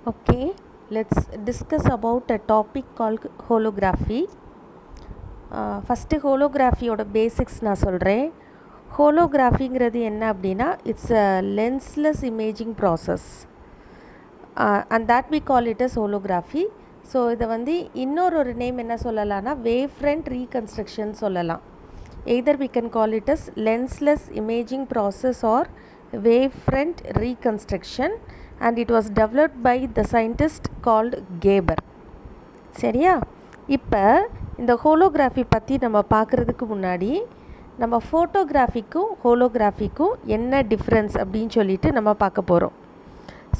Okay, let's discuss about a topic called holography. First holography ஓட basics நான் சொல்கிறேன். holographyங்கிறது என்ன அப்படின்னா it's a lensless imaging process and that we call it as holography. So இதை வந்து இன்னொரு நேம் என்ன சொல்லலாம்னா wave front reconstruction சொல்லலாம். Either we can call it as lensless imaging process or wave front reconstruction, and it was developed by the scientist called Geber. சரியா? இப்போ இந்த holography பற்றி நம்ம பார்க்குறதுக்கு முன்னாடி நம்ம ஃபோட்டோகிராஃபிக்கும் ஹோலோகிராஃபிக்கும் என்ன டிஃப்ரென்ஸ் அப்படின்னு சொல்லிட்டு நம்ம பார்க்க போகிறோம்.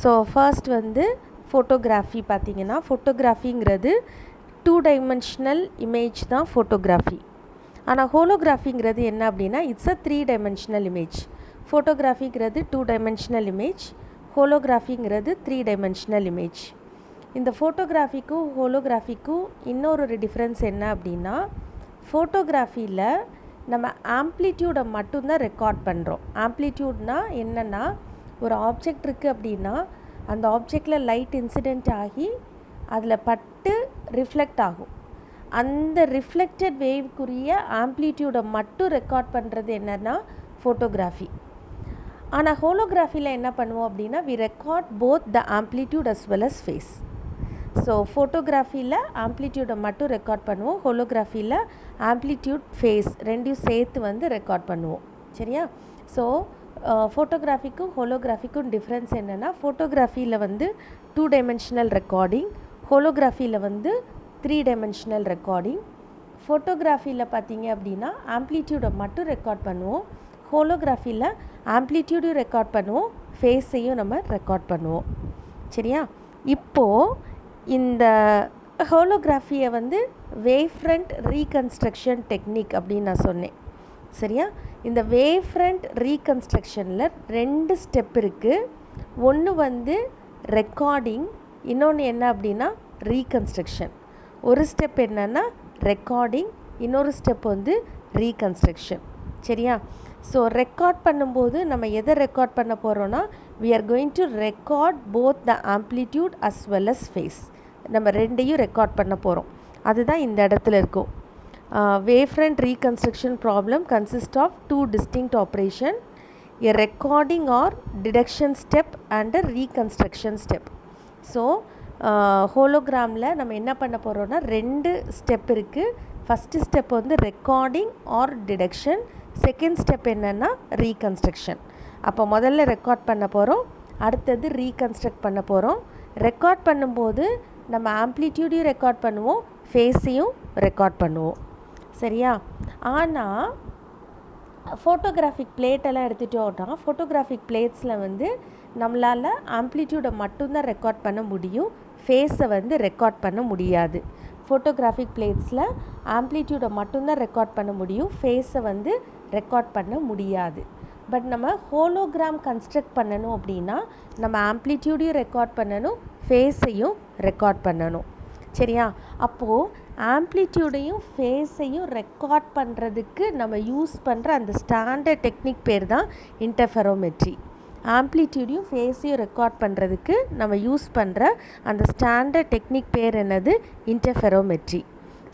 ஸோ ஃபர்ஸ்ட் வந்து ஃபோட்டோகிராஃபி பார்த்திங்கன்னா ஃபோட்டோகிராஃபிங்கிறது 2 dimensional இமேஜ் தான் ஃபோட்டோகிராஃபி. ஆனால் ஹோலோகிராஃபிங்கிறது என்ன அப்படின்னா இட்ஸ் அ 3 dimensional இமேஜ். ஃபோட்டோகிராஃபிங்கிறது 2 dimensional இமேஜ், ஹோலோகிராஃபிங்கிறது 3 dimensional இமேஜ். இந்த ஃபோட்டோகிராஃபிக்கும் ஹோலோகிராஃபிக்கும் இன்னொரு டிஃப்ரென்ஸ் என்ன அப்படின்னா ஃபோட்டோகிராஃபியில் நம்ம ஆம்ப்ளிடியூடை மட்டும்தான் ரெக்கார்ட் பண்ணுறோம். ஆம்ப்ளிடியூட்னா என்னென்னா ஒரு ஆப்ஜெக்ட் இருக்குது அப்படின்னா அந்த ஆப்ஜெக்டில் லைட் இன்சிடெண்ட் ஆகி அதில் பட்டு ரிஃப்ளெக்ட் ஆகும். அந்த ரிஃப்ளெக்டட் வேவ்க்குரிய ஆம்ப்ளிடியூடை மட்டும் ரெக்கார்ட் பண்ணுறது என்னென்னா ஃபோட்டோகிராஃபி. ஆனால் ஹோலோகிராஃபியில் என்ன பண்ணுவோம் அப்படின்னா we record both the amplitude as well as phase. So ஃபோட்டோகிராஃபியில் ஆம்ப்ளிடியூடை மட்டும் ரெக்கார்ட் பண்ணுவோம், ஹோலோகிராஃபியில் ஆம்ப்ளிடியூட் ஃபேஸ் ரெண்டையும் சேர்த்து வந்து ரெக்கார்ட் பண்ணுவோம். சரியா? ஸோ ஃபோட்டோகிராஃபிக்கும் ஹோலோகிராஃபிக்கும் டிஃப்ரென்ஸ் என்னென்னா ஃபோட்டோகிராஃபியில் வந்து 2 dimensional ரெக்கார்டிங், ஹோலோகிராஃபியில் வந்து 3 dimensional ரெக்கார்டிங். ஃபோட்டோகிராஃபியில் பார்த்தீங்க அப்படின்னா ஆம்ப்ளிடியூடை மட்டும் ரெக்கார்ட் பண்ணுவோம், ஹோலோகிராஃபியில் ஆம்ப்ளிடியூடையும் ரெக்கார்ட் பண்ணுவோம், ஃபேஸையும் நம்ம ரெக்கார்ட் பண்ணுவோம். சரியா? இப்போது இந்த ஹோலோகிராஃபியை வந்து வேவ் ஃப்ரண்ட் ரீகன்ஸ்ட்ரக்ஷன் டெக்னிக் அப்படின்னு நான் சொன்னேன். சரியா? இந்த வேவ் ஃப்ரண்ட் ரீகன்ஸ்ட்ரக்ஷனில் 2 ஸ்டெப் இருக்குது. ஒன்று வந்து ரெக்கார்டிங், இன்னொன்று என்ன அப்படின்னா ரீகன்ஸ்ட்ரக்ஷன். ஒரு ஸ்டெப் என்னென்னா ரெக்கார்டிங், இன்னொரு ஸ்டெப் வந்து ரீகன்ஸ்ட்ரக்ஷன். சரியா? ஸோ ரெக்கார்ட் பண்ணும்போது நம்ம எதை ரெக்கார்ட் பண்ண போகிறோன்னா we are going to record both the amplitude as well as phase. நம்ம ரெண்டையும் ரெக்கார்ட் பண்ண போகிறோம். அதுதான் இந்த இடத்துல இருக்கும். Wave front reconstruction problem consists of 2 distinct operation, a recording or deduction step and a reconstruction step. So ஹோலோகிராமில் நம்ம என்ன பண்ண போகிறோன்னா 2 ஸ்டெப் இருக்குது. ஃபஸ்ட்டு ஸ்டெப் வந்து recording or detection, second step என்னென்னா ரீகன்ஸ்ட்ரக்ஷன். அப்போ முதல்ல ரெக்கார்ட் பண்ண போகிறோம், அடுத்தது ரீகன்ஸ்ட்ரக்ட் பண்ண போகிறோம். ரெக்கார்ட் பண்ணும்போது நம்ம ஆம்ப்ளிடியூடையும் ரெக்கார்ட் பண்ணுவோம், ஃபேஸையும் ரெக்கார்ட் பண்ணுவோம். சரியா? ஆனால் ஃபோட்டோகிராஃபிக் பிளேட்டெல்லாம் எடுத்துகிட்டோம்னா ஃபோட்டோகிராஃபிக் பிளேட்ஸில் வந்து நம்மளால் ஆம்ப்ளிடியூடை மட்டும்தான் ரெக்கார்ட் பண்ண முடியும், ஃபேஸை வந்து ரெக்கார்ட் பண்ண முடியாது. ஃபோட்டோகிராஃபிக் பிளேட்ஸில் ஆம்ப்ளிடியூடை மட்டும்தான் ரெக்கார்ட் பண்ண முடியும், ஃபேஸை வந்து ரெக்கார்ட் பண்ண முடியாது. பட் நம்ம ஹோலோகிராம் கன்ஸ்ட்ரக்ட் பண்ணணும் அப்படின்னா நம்ம ஆம்ப்ளிடியூடையும் ரெக்கார்ட் பண்ணணும், ஃபேஸையும் ரெக்கார்ட் பண்ணணும். சரியா? அப்போது ஆம்ப்ளிடியூடையும் ஃபேஸையும் ரெக்கார்ட் பண்ணுறதுக்கு நம்ம யூஸ் பண்ணுற அந்த ஸ்டாண்டர்ட் டெக்னிக் பேர் தான் இன்டர்ஃபெரோமெட்ரி. ஆம்ப்ளிடியூடையும் ஃபேஸையும் ரெக்கார்ட் பண்ணுறதுக்கு நம்ம யூஸ் பண்ணுற அந்த ஸ்டாண்டர்ட் டெக்னிக் பேர் என்னது? இன்டர்ஃபெரோமெட்ரி.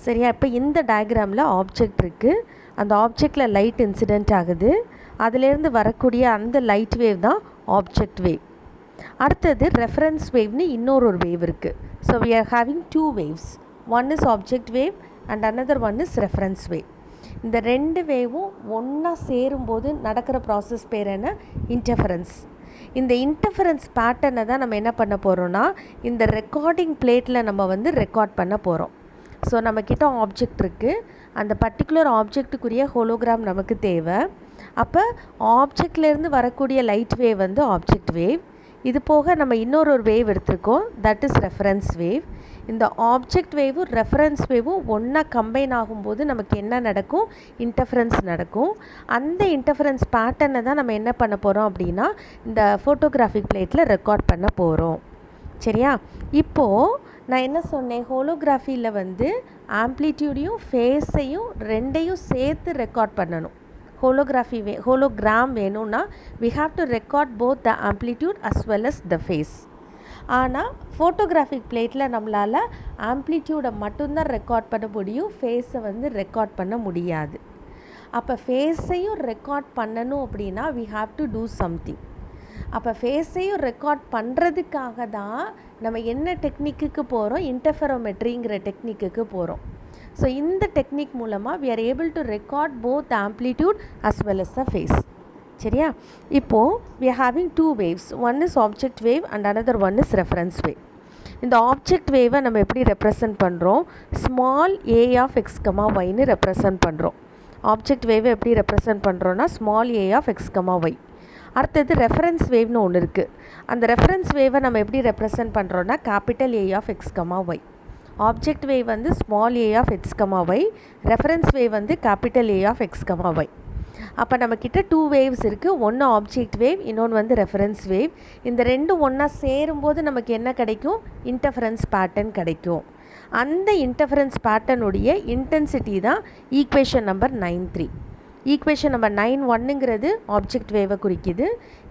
சரியா? இப்போ இந்த டயக்ராமில் ஆப்ஜெக்ட் இருக்குது, அந்த ஆப்ஜெக்டில் லைட் இன்சிடெண்ட் ஆகுது, அதிலேருந்து வரக்கூடிய அந்த லைட் வேவ் தான் ஆப்ஜெக்ட் வேவ். அடுத்தது ரெஃபரன்ஸ் வேவ்னு இன்னொரு வேவ் இருக்குது. So we are having 2 waves. One is object wave and another one is reference wave. இந்த 2 வேவும் ஒன்றா சேரும்போது நடக்கிற ப்ராசஸ் பேர் என்ன? இன்டர்ஃபரன்ஸ். இந்த இன்டர்ஃபரன்ஸ் பேட்டர்னை தான் நம்ம என்ன பண்ண போகிறோன்னா இந்த ரெக்கார்டிங் பிளேட்டில் நம்ம வந்து ரெக்கார்ட் பண்ண போகிறோம். ஸோ நம்மக்கிட்ட ஆப்ஜெக்ட் இருக்குது, அந்த பர்டிகுலர் ஆப்ஜெக்ட்டுக்குரிய ஹோலோகிராம் நமக்கு தேவை. அப்போ ஆப்ஜெக்ட்லேருந்து வரக்கூடிய லைட் வேவ் வந்து ஆப்ஜெக்ட் வேவ். இது போக நம்ம இன்னொரு வேவ் எடுத்திருக்கோம், தட் இஸ் ரெஃபரன்ஸ் வேவ். இந்த ஆப்ஜெக்ட் வேவும் ரெஃபரன்ஸ் வேவும் ஒன்றா கம்பைன் ஆகும்போது நமக்கு என்ன நடக்கும்? இன்டர்ஃபரன்ஸ் நடக்கும். அந்த இன்டர்ஃபரன்ஸ் பேட்டர்னை தான் நம்ம என்ன பண்ண போகிறோம் அப்படின்னா இந்த ஃபோட்டோகிராஃபிக் பிளேட்டில் ரெக்கார்ட் பண்ண போகிறோம். சரியா? இப்போது நான் என்ன சொன்னேன்? ஹோலோகிராஃபியில் வந்து ஆம்ப்ளிடியூடையும் ஃபேஸையும் ரெண்டையும் சேர்த்து ரெக்கார்ட் பண்ணணும். ஹோலோகிராம் வேணும்னா we have to record both the amplitude as well as the phase. ஆனால் ஃபோட்டோகிராஃபிக் பிளேட்டில் நம்மளால் ஆம்ப்ளிடியூடை மட்டும்தான் ரெக்கார்ட் பண்ண முடியும், ஃபேஸை வந்து ரெக்கார்ட் பண்ண முடியாது. அப்போ ஃபேஸையும் ரெக்கார்ட் பண்ணணும் அப்படின்னா we have to do something. அப்போ ஃபேஸையும் ரெக்கார்ட் பண்ணுறதுக்காக தான் நம்ம என்ன டெக்னிக்கு போகிறோம், இன்டர்ஃபெரோமெட்ரிங்கிற டெக்னிக்கு போகிறோம். ஸோ இந்த டெக்னிக் மூலமாக we are able to record both the amplitude as well as the phase. சரியா? இப்போது we are having two waves. One is object wave and another one is reference wave. இந்த ஆப்ஜெக்ட் வேவை நம்ம எப்படி represent பண்ணுறோம், small a of x, yன்னு represent பண்ணுறோம். Object வேவை எப்படி ரெப்ரசன்ட் பண்ணுறோன்னா small a of x, y. அடுத்தது ரெஃபரன்ஸ் வேவ்னு ஒன்று இருக்குது. அந்த ரெஃபரன்ஸ் வேவை நம்ம எப்படி ரெப்ரசன்ட் பண்ணுறோன்னா capital A of x, y. Object wave வந்து small a of x, y. Reference wave வந்து capital A of x, y. அப்போ நம்மக்கிட்ட டூ வேவ்ஸ் இருக்குது. ஒன்று ஆப்ஜெக்ட் வேவ், இன்னொன்று வந்து ரெஃபரன்ஸ் வேவ். இந்த ரெண்டும் ஒன்றா சேரும்போது நமக்கு என்ன கிடைக்கும், இன்டர்ஃபரன்ஸ் பேட்டர்ன் கிடைக்கும். அந்த இன்டர்ஃபரன்ஸ் பேட்டர்னுடைய இன்டென்சிட்டி தான் ஈக்குவேஷன் நம்பர் 9.3. ஈக்குவேஷன் நம்பர் 9.1ங்கிறது ஆப்ஜெக்ட் வேவை குறிக்குது.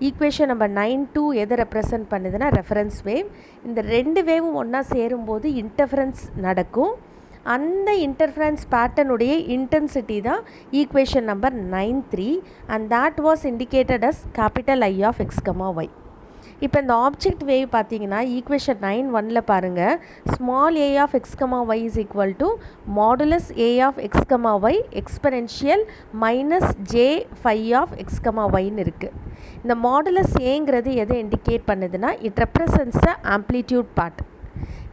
ஈக்குவேஷன் நம்பர் 9.2 எதை ரெப்ரசன்ட் பண்ணுதுன்னா ரெஃபரன்ஸ் வேவ். இந்த ரெண்டு வேவும் ஒன்றா சேரும்போது இன்டர்ஃபரன்ஸ் நடக்கும். அந்த இன்டர்ஃபரன்ஸ் பேட்டர்னுடைய இன்டென்சிட்டி தான் equation number 9.3 and that was indicated as capital I of x, y. இப்போ இந்த ஆப்ஜெக்ட் வேவ் பார்த்தீங்கன்னா ஈக்குவேஷன் 9.1ல் பாருங்கள், small a of x, y is equal to modulus a of x, y exponential minus j5 of x, yன்னு இருக்குது. இந்த modulus ஏங்கிறது எதை இண்டிகேட் பண்ணுதுன்னா it represents the amplitude part.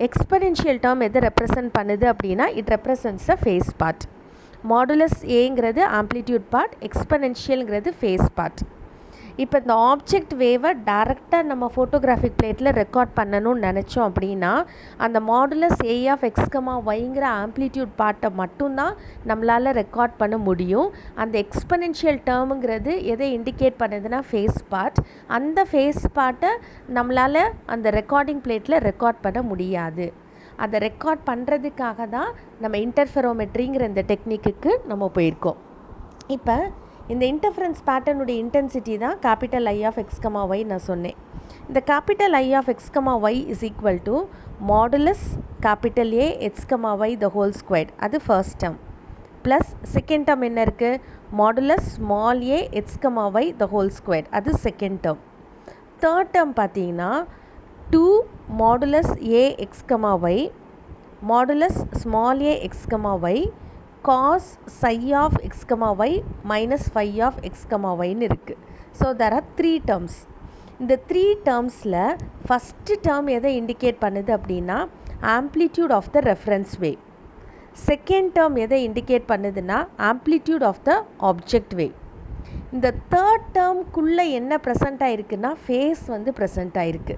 Exponential term எதை ரெப்ரசன்ட் பண்ணுது அப்படின்னா it represents the phase part. Modulus ஏங்கிறது ஆம்ப்ளிடியூட் பார்ட், எக்ஸ்பெனென்ஷியல்ங்கிறது ஃபேஸ் பார்ட். இப்போ இந்த ஆப்ஜெக்ட் வேவை டைரெக்டாக நம்ம ஃபோட்டோகிராஃபிக் பிளேட்டில் ரெக்கார்ட் பண்ணணும்னு நினச்சோம் அப்படின்னா அந்த மாடுலஸ் a of x, yங்கிற ஆம்ப்ளிடியூட் பார்ட்டை மட்டும்தான் நம்மளால் ரெக்கார்ட் பண்ண முடியும். அந்த எக்ஸ்பெனென்ஷியல் டேர்முங்கிறது எதை இண்டிகேட் பண்ணுதுன்னா ஃபேஸ் பார்ட். அந்த ஃபேஸ் பார்ட்டை நம்மளால் அந்த ரெக்கார்டிங் பிளேட்டில் ரெக்கார்ட் பண்ண முடியாது. அதை ரெக்கார்ட் பண்ணுறதுக்காக தான் நம்ம இன்டர்ஃபெரோமெட்ரிங்கிற இந்த டெக்னிக்கு நம்ம போயிருக்கோம். இப்போ இந்த இன்டர்ஃபரன்ஸ் பேட்டர்னுடைய இன்டென்சிட்டி தான் capital I of x, y நான் சொன்னேன். இந்த capital I of x, y is equal to modulus capital A x, y the whole squared. அது first term. Plus second term என்ன இருக்குது, modulus small a x, y the whole squared. அது second term. Third term பார்த்தீங்கன்னா 2 modulus a x, y modulus small a x, y cos psi of x, y minus phi of x, yன்னு இருக்குது. So there are 3 terms. இந்த 3 termஸில் first term எதை indicate பண்ணுது அப்படின்னா amplitude of the reference wave. Second term எதை indicate பண்ணுதுன்னா amplitude of the object wave. இந்த தேர்ட் டேர்ம்குள்ளே என்ன ப்ரெசென்ட் ஆகிருக்குன்னா ஃபேஸ் வந்து ப்ரெசென்ட் ஆகிருக்கு.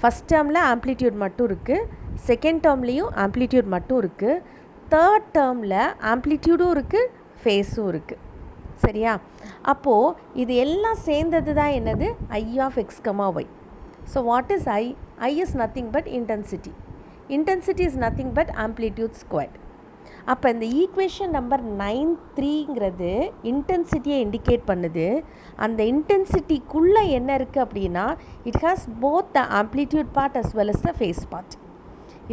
ஃபஸ்ட் டேர்மில் ஆம்ப்ளிடியூட் மட்டும் இருக்குது, செகண்ட் டேர்ம்லேயும் ஆம்ப்ளிடியூட் மட்டும் இருக்குது, தேர்ட் டேர்மில் ஆம்ப்ளிடியூடும் இருக்குது, ஃபேஸும் இருக்குது. சரியா? அப்போது இது எல்லாம் சேர்ந்தது தான் என்னது I of x, y. So what is I? I is nothing but intensity. Intensity is nothing but amplitude squared. அப்போ இந்த ஈக்குவேஷன் நம்பர் 9.3ங்கிறது இன்டென்சிட்டியை இண்டிகேட் பண்ணுது. அந்த இன்டென்சிட்டிக்குள்ளே என்ன இருக்குது அப்படின்னா it has both the amplitude part as well as the phase part.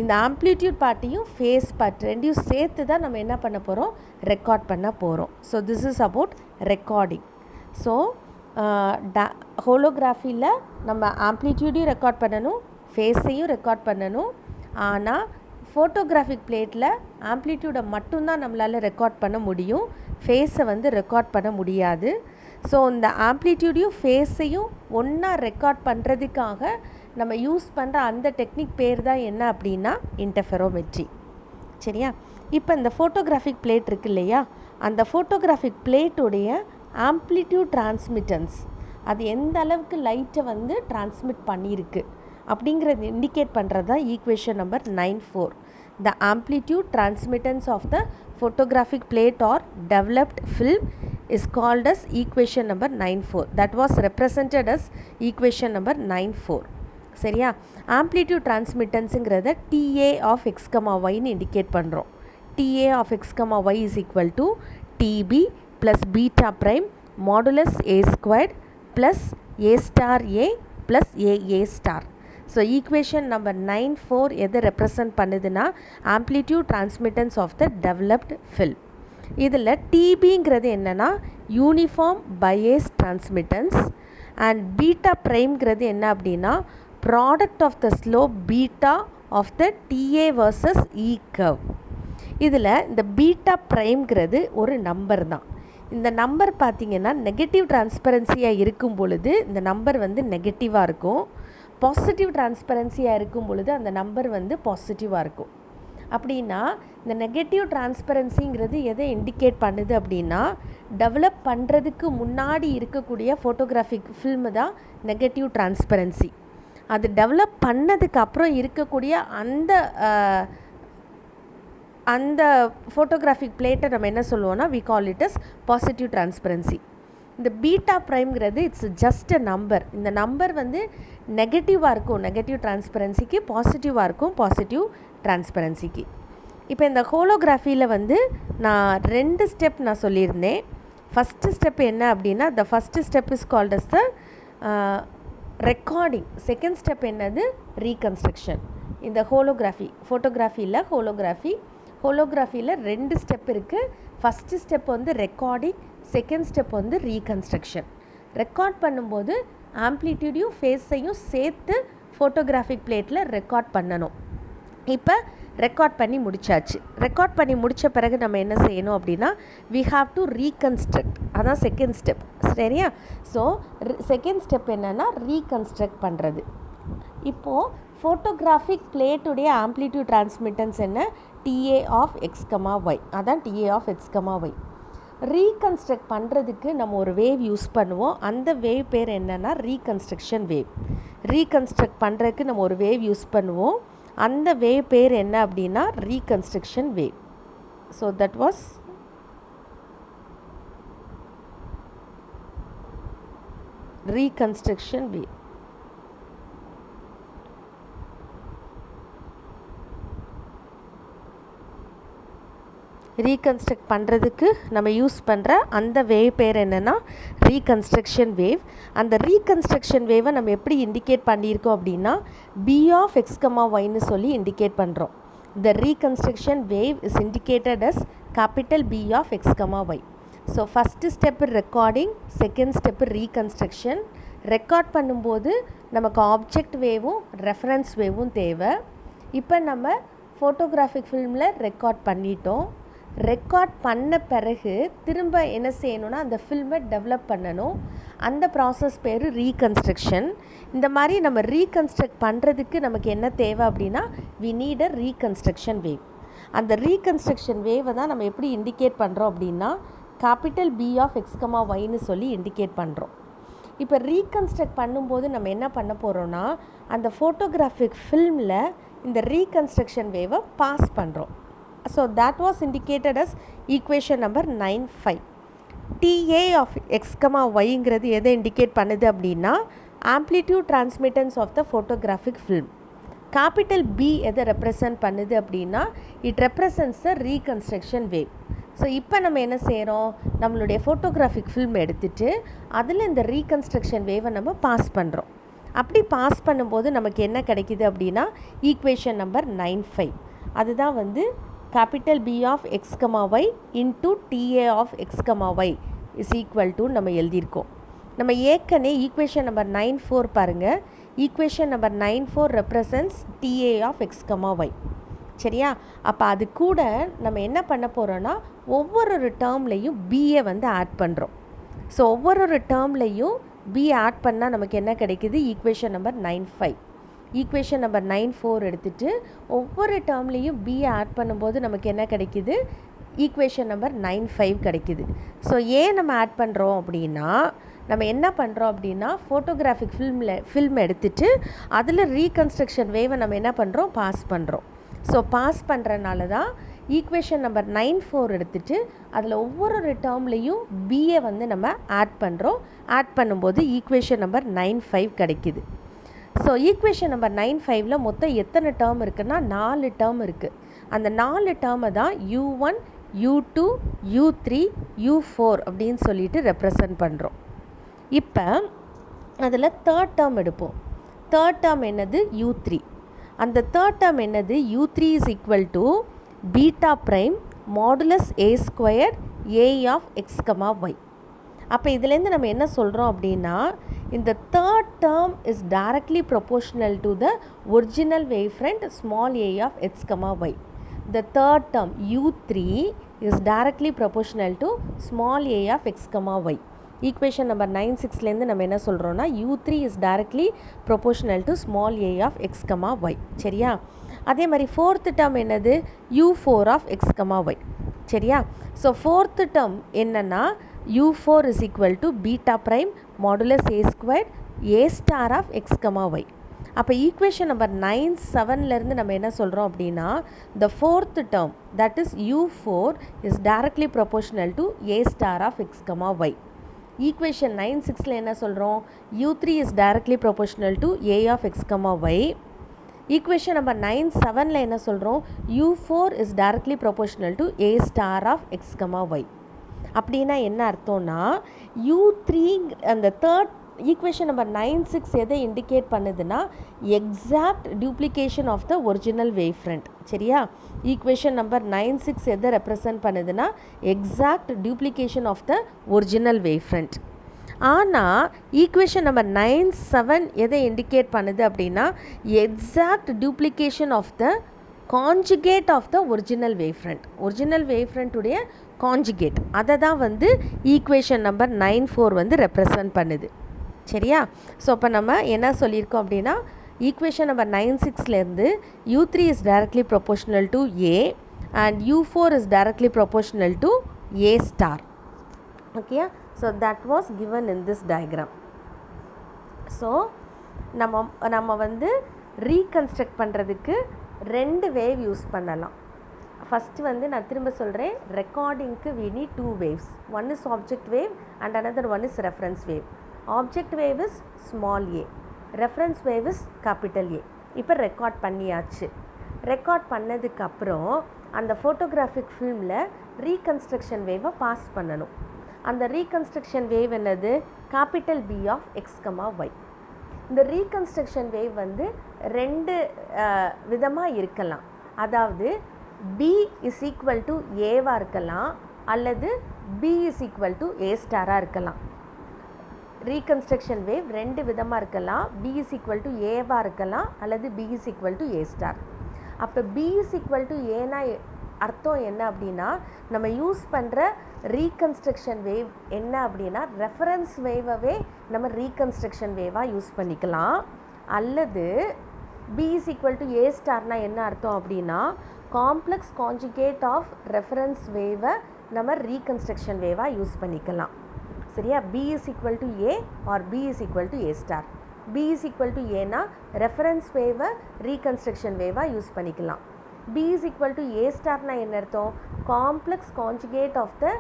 இந்த ஆம்ப்ளிடியூட் பார்ட்டையும் ஃபேஸ் பார்ட் ரெண்டையும் சேர்த்து தான் நம்ம என்ன பண்ண போகிறோம், ரெக்கார்ட் பண்ண போகிறோம். So this is about recording. So ஹோலோகிராஃபியில் நம்ம ஆம்ப்ளிடியூடையும் ரெக்கார்ட் பண்ணணும், ஃபேஸையும் ரெக்கார்ட் பண்ணணும். ஆனால் ஃபோட்டோகிராஃபிக் பிளேட்டில் ஆம்ப்ளிடியூடை மட்டும்தான் நம்மளால் ரெக்கார்ட் பண்ண முடியும், ஃபேஸை வந்து ரெக்கார்ட் பண்ண முடியாது. ஸோ இந்த ஆம்ப்ளிடியூடையும் ஃபேஸையும் ஒன்றா ரெக்கார்ட் பண்ணுறதுக்காக நம்ம யூஸ் பண்ணுற அந்த டெக்னிக் பேர் தான் என்ன அப்படின்னா இன்டர்ஃபெரோமெட்ரி. சரியா? இப்போ இந்த ஃபோட்டோகிராஃபிக் பிளேட் இருக்கு இல்லையா, அந்த ஃபோட்டோகிராஃபிக் பிளேட்டுடைய ஆம்ப்ளிடியூட் டிரான்ஸ்மிட்டன்ஸ் அது எந்த அளவுக்கு லைட்டை வந்து டிரான்ஸ்மிட் பண்ணியிருக்கு அப்படிங்கிறது இண்டிகேட் பண்ணுறது தான் equation number 9.4. The amplitude transmittance of the photographic plate or developed film is called as equation number 9.4. That was represented as equation number 9.4. சரியா? ஆம்ப்ளிடியூட் டிரான்ஸ்மிட்டன்ஸுங்கிறத TA of x, yன்னு இண்டிகேட் பண்ணுறோம். TA of x, y is equal to TB plus beta prime modulus A squared plus A star A plus AA star. So equation number 9.4 எதை represent பண்ணுதுன்னா amplitude transmittance of the developed film. இதில் டிபிங்கிறது என்னென்னா uniform bias transmittance and beta ப்ரைம்ங்கிறது என்ன அப்படின்னா product of the slope beta of the TA versus E curve. இதில் இந்த பீட்டா ப்ரைம்ங்கிறது ஒரு நம்பர் தான். இந்த நம்பர் பார்த்திங்கன்னா நெகட்டிவ் டிரான்ஸ்பரன்சியாக இருக்கும் பொழுது இந்த நம்பர் வந்து நெகட்டிவாக இருக்கும், பாசிட்டிவ் டிரான்ஸ்பரன்சியாக இருக்கும் பொழுது அந்த நம்பர் வந்து பாசிட்டிவாக இருக்கும். அப்படின்னா இந்த நெகட்டிவ் டிரான்ஸ்பரன்சிங்கிறது எதை இண்டிகேட் பண்ணுது அப்படின்னா டெவலப் பண்ணுறதுக்கு முன்னாடி இருக்கக்கூடிய ஃபோட்டோகிராஃபிக் ஃபில்மு தான் நெகட்டிவ் டிரான்ஸ்பரன்சி. அது டெவலப் பண்ணதுக்கு அப்புறம் இருக்கக்கூடிய அந்த ஃபோட்டோகிராஃபிக் பிளேட்டை நம்ம என்ன சொல்லுவோம்னா we call it as positive transparency. இந்த பீட்டா ப்ரைம்ங்கிறது இட்ஸ் ஜஸ்ட் அ நம்பர். இந்த நம்பர் வந்து நெகட்டிவாக இருக்கும் நெகட்டிவ் டிரான்ஸ்பரன்சிக்கு, பாசிட்டிவாக இருக்கும் பாசிட்டிவ் டிரான்ஸ்பரன்சிக்கு. இப்போ இந்த ஹோலோகிராஃபியில் வந்து நான் 2 ஸ்டெப் நான் சொல்லியிருந்தேன். ஃபஸ்ட்டு ஸ்டெப் என்ன அப்படின்னா the first step is called as the recording. Second step என்னது ரீகன்ஸ்ட்ரக்ஷன். இந்த ஃபோட்டோகிராஃபியில் ஹோலோகிராஃபியில் 2 ஸ்டெப் இருக்குது. ஃபஸ்ட்டு ஸ்டெப் வந்து ரெக்கார்டிங், செகண்ட் ஸ்டெப் வந்து ரீகன்ஸ்ட்ரக்ஷன். ரெக்கார்ட் பண்ணும்போது ஆம்ப்ளிடியூடையும் ஃபேஸையும் சேர்த்து ஃபோட்டோகிராஃபிக் பிளேட்டில் ரெக்கார்ட் பண்ணணும். இப்போ ரெக்கார்ட் பண்ணி முடிச்சாச்சு. ரெக்கார்ட் பண்ணி முடித்த பிறகு நம்ம என்ன செய்யணும் அப்படின்னா வி ஹாவ் டு ரீகன்ஸ்ட்ரக்ட். அதான் செகண்ட் ஸ்டெப். சரியா? ஸோ செகண்ட் ஸ்டெப் என்னென்னா ரீகன்ஸ்ட்ரக்ட் பண்ணுறது. இப்போது ஃபோட்டோகிராஃபிக் பிளேட்டுடைய ஆம்ப்ளிடியூட் டிரான்ஸ்மிட்டன்ஸ் என்ன? TA of x comma y. அதான் TA of x comma y. Reconstruct பண்ணுறதுக்கு நம்ம ஒரு வேவ் யூஸ் பண்ணுவோம். அந்த வேவ் பேர் என்னென்னா ரீகன்ஸ்ட்ரக்ஷன் வேவ். ரீகன்ஸ்ட்ரக்ட் பண்ணுறதுக்கு நம்ம ஒரு வேவ் யூஸ் பண்ணுவோம். அந்த வேவ் பேர் என்ன அப்படின்னா reconstruction wave. So that was reconstruction wave. Reconstruct பண்ணுறதுக்கு நம்ம யூஸ் பண்ணுற அந்த வேவ் பேர் என்னென்னா ரீகன்ஸ்ட்ரக்ஷன் வேவ். அந்த ரீகன்ஸ்ட்ரக்ஷன் வேவை நம்ம எப்படி இண்டிகேட் பண்ணியிருக்கோம் அப்படின்னா பி ஆஃப் எக்ஸ் கமா ஒய்னு சொல்லி இண்டிகேட் பண்ணுறோம். The reconstruction wave is indicated as capital B of x comma y. So first step recording, second step reconstruction. Record பண்ணும்போது நமக்கு ஆப்ஜெக்ட் வேவும் ரெஃபரன்ஸ் வேவும் தேவை. இப்போ நம்ம ஃபோட்டோகிராஃபிக் ஃபில்மில் ரெக்கார்ட் பண்ணிட்டோம். ரெக்கார்ட் பண்ண பிறகு திரும்ப என்ன செய்யணும்னா அந்த ஃபில்மை டெவலப் பண்ணணும். அந்த ப்ராசஸ் பேர் ரீகன்ஸ்ட்ரக்ஷன். இந்த மாதிரி நம்ம ரீகன்ஸ்ட்ரக்ட் பண்ணுறதுக்கு நமக்கு என்ன தேவை அப்படின்னா we need a reconstruction wave. அந்த ரீகன்ஸ்ட்ரக்ஷன் வேவை தான் நம்ம எப்படி இண்டிகேட் பண்ணுறோம் அப்படின்னா capital B of x comma ஒய்னு சொல்லி இண்டிகேட் பண்ணுறோம். இப்போ ரீகன்ஸ்ட்ரக்ட் பண்ணும்போது நம்ம என்ன பண்ண போகிறோன்னா அந்த ஃபோட்டோகிராஃபிக் ஃபில்மில் இந்த ரீகன்ஸ்ட்ரக்ஷன் வேவை பாஸ் பண்ணுறோம். So that was indicated as equation number 9.5. TA of x comma yங்கிறது எதை இண்டிகேட் பண்ணுது அப்படின்னா amplitude transmittance of the photographic film. Capital B எதை ரெப்ரசன்ட் பண்ணுது அப்படின்னா it represents the reconstruction wave. So இப்போ நம்ம என்ன செய்கிறோம், நம்மளுடைய ஃபோட்டோகிராஃபிக் ஃபில்ம் எடுத்துகிட்டு அதில் இந்த ரீகன்ஸ்ட்ரக்ஷன் வேவை நம்ம பாஸ் பண்ணுறோம். அப்படி பாஸ் பண்ணும்போது நமக்கு என்ன கிடைக்கிது அப்படின்னா ஈக்குவேஷன் நம்பர் 9.5. அதுதான் வந்து capital B of x comma y into TA of x comma y is equal to நம்ம எழுதியிருக்கோம். நம்ம ஏற்கனவே ஈக்குவேஷன் நம்பர் 9.4 பாருங்கள். Equation number 9.4 represents TA of x comma y. சரியா? அப்போ அது கூட நம்ம என்ன பண்ண போகிறோன்னா ஒவ்வொரு டேர்ம்லையும் பிஏ வந்து ஆட் பண்ணுறோம். ஸோ ஒவ்வொரு டேர்ம்லையும் பி ஆட் பண்ணால் நமக்கு என்ன கிடைக்குது ஈக்குவேஷன் நம்பர் 9.5. ஈக்குவேஷன் நம்பர் 9.4 எடுத்துகிட்டு ஒவ்வொரு டேர்ம்லேயும் பி ஆட் பண்ணும்போது நமக்கு என்ன கிடைக்கிது ஈக்குவேஷன் நம்பர் 9.5 கிடைக்கிது. ஸோ ஏன் நம்ம ஆட் பண்ணுறோம் அப்படின்னா நம்ம என்ன பண்ணுறோம் அப்படின்னா ஃபோட்டோகிராஃபிக் ஃபில்ம் எடுத்துகிட்டு அதில் ரீகன்ஸ்ட்ரக்ஷன் வேவை நம்ம என்ன பண்ணுறோம் பாஸ் பண்ணுறோம். ஸோ பாஸ் பண்ணுறனால தான் ஈக்குவேஷன் நம்பர் 9.4 எடுத்துகிட்டு அதில் ஒவ்வொரு டேர்ம்லேயும் பிஏ வந்து நம்ம ஆட் பண்ணுறோம். ஆட் பண்ணும்போது ஈக்குவேஷன் நம்பர் 9.5 கிடைக்கிது. ஸோ ஈக்குவேஷன் நம்பர் 9.5ல் மொத்தம் எத்தனை டேர்ம் இருக்குன்னா 4 டேர்ம் இருக்குது. அந்த 4 டேர்மை தான் U1, U2, U3, U4 அப்படின்னு சொல்லிட்டு ரெப்ரசன்ட் பண்ணுறோம். இப்போ அதில் தேர்ட் டேர்ம் எடுப்போம். தேர்ட் டேர்ம் என்னது u3. அந்த தேர்ட் டேர்ம் என்னது u3 is equal to beta prime modulus a squared a of x, y. அப்போ இதுலேருந்து நம்ம என்ன சொல்கிறோம் அப்படின்னா இந்த third term is directly proportional to the original wave front small a of x, y. The third term u3 is directly proportional to small a of x, y. Equation number 9-6லேருந்து நம்ம என்ன சொல்கிறோன்னா u3 is directly proportional to small a of x, y. சரியா? அதே மாதிரி fourth term என்னது u4 of x, y. சரியா? So fourth term என்னன்னா u4 is equal to beta prime modulus a squared a star of x, y. அப்போ equation number 9-7லேருந்து நம்ம என்ன சொல்கிறோம் அப்படின்னா the fourth term that is u4 is directly proportional to a star of x, y. Equation 9-6ல என்ன சொல்கிறோம் u3 is directly proportional to a of x, y. Equation number 9-7ல என்ன சொல்கிறோம் u4 is directly proportional to a star of x, y. அப்படின்னா என்ன அர்த்தம்னா u3 அந்த தேர்ட் ஈக்குவேஷன் நம்பர் 9-6 எதை இண்டிகேட் பண்ணுதுன்னா exact duplication of the original wave front. சரியா? ஈக்குவேஷன் நம்பர் 9-6 எதை ரெப்ரசன்ட் பண்ணுதுன்னா exact duplication of the original wave front. ஆனால் ஈக்குவேஷன் நம்பர் 9-7 எதை இண்டிகேட் பண்ணுது அப்படின்னா exact duplication of the conjugate of the original wave front. Original wave ஃப்ரண்ட்டுடைய conjugate அதை தான் வந்து ஈக்குவேஷன் நம்பர் 9-4 வந்து ரெப்ரசன்ட் பண்ணுது. சரியா? ஸோ அப்போ நம்ம என்ன சொல்லியிருக்கோம் அப்படின்னா ஈக்குவேஷன் நம்பர் 9-6லேருந்து u3 is directly proportional to a and u4 is directly proportional to a star. Okay? So that was given in this diagram. So நம்ம வந்து ரீகன்ஸ்ட்ரக்ட் பண்ணுறதுக்கு ரெண்டு வேவ் யூஸ் பண்ணலாம். ஃபஸ்ட்டு வந்து நான் திரும்ப சொல்கிறேன், ரெக்கார்டிங்க்கு we need two waves. One is object wave and another one is reference wave. Object wave is small a, reference wave is capital A. இப்போ ரெக்கார்ட் பண்ணியாச்சு. ரெக்கார்ட் பண்ணதுக்கப்புறம் அந்த ஃபோட்டோகிராஃபிக் ஃபில்மில் ரீகன்ஸ்ட்ரக்ஷன் வேவை பாஸ் பண்ணணும். அந்த ரீகன்ஸ்ட்ரக்ஷன் வேவ் என்னது capital B of x, y. இந்த reconstruction wave வந்து ரெண்டு விதமாக இருக்கலாம். அதாவது B is equal to Aவாக இருக்கலாம் அல்லது B is equal to A ஸ்டாராக இருக்கலாம். ரீகன்ஸ்ட்ரக்ஷன் வேவ் ரெண்டு விதமாக இருக்கலாம். B is equal to Aவாக இருக்கலாம் அல்லது B is equal to A star. அப்போ B is equal to Aனா அர்த்தம் என்ன அப்படின்னா நம்ம யூஸ் பண்ணுற ரீகன்ஸ்ட்ரக்ஷன் வேவ் என்ன அப்படின்னா ரெஃபரன்ஸ் வேவவே நம்ம ரீகன்ஸ்ட்ரக்ஷன் வேவாக யூஸ் பண்ணிக்கலாம். அல்லது B is equal to A ஸ்டார்னா என்ன அர்த்தம் அப்படின்னா காம்ப்ளெக்ஸ் கான்ஜுகேட் ஆஃப் ரெஃபரன்ஸ் வேவை நம்ம ரீகன்ஸ்ட்ரக்ஷன் வேவாக யூஸ் பண்ணிக்கலாம். சரியா? B is equal to A or B is equal to A star. B is equal to Aனா ரெஃபரன்ஸ் வேவை ரீகன்ஸ்ட்ரக்ஷன் வேவாக யூஸ் பண்ணிக்கலாம். B is equal to A ஸ்டார்னா என்ன அர்த்தம் complex conjugate of the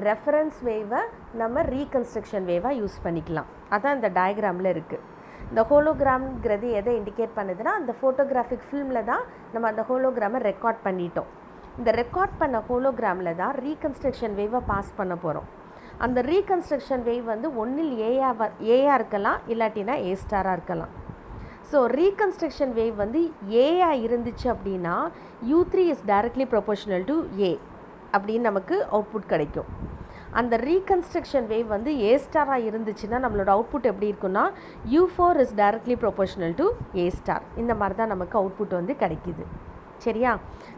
reference வேவை நம்ம ரீகன்ஸ்ட்ரக்ஷன் வேவாக யூஸ் பண்ணிக்கலாம். அதான் இந்த டயக்ராமில் இருக்குது. இந்த ஹோலோகிராம்ங்கிறது எதை இண்டிகேட் பண்ணுதுன்னா அந்த ஃபோட்டோகிராஃபிக் ஃபில்மில் தான் நம்ம அந்த ஹோலோகிராமை ரெக்கார்ட் பண்ணிட்டோம். இந்த ரெக்கார்ட் பண்ண ஹோலோகிராமில் தான் ரீகன்ஸ்ட்ரக்ஷன் வேவை பாஸ் பண்ண போகிறோம். அந்த ரீகன்ஸ்ட்ரக்ஷன் வேவ் வந்து ஒன்றில் ஏஆ இருக்கலாம் இல்லாட்டினா ஏ ஸ்டாராக இருக்கலாம். ஸோ ரீகன்ஸ்ட்ரக்ஷன் வேவ் வந்து ஏஆ இருந்துச்சு அப்படின்னா u3 is directly proportional to A அப்படின்னு நமக்கு அவுட்புட் கிடைக்கும். அந்த ரீகன்ஸ்ட்ரக்ஷன் வேவ் வந்து ஏ ஸ்டாராக இருந்துச்சுன்னா நம்மளோட அவுட்புட் எப்படி இருக்குன்னா u4 is directly proportional to A star. இந்த மாதிரி தான் நமக்கு அவுட்புட் வந்து கிடைக்கிது. சரியா?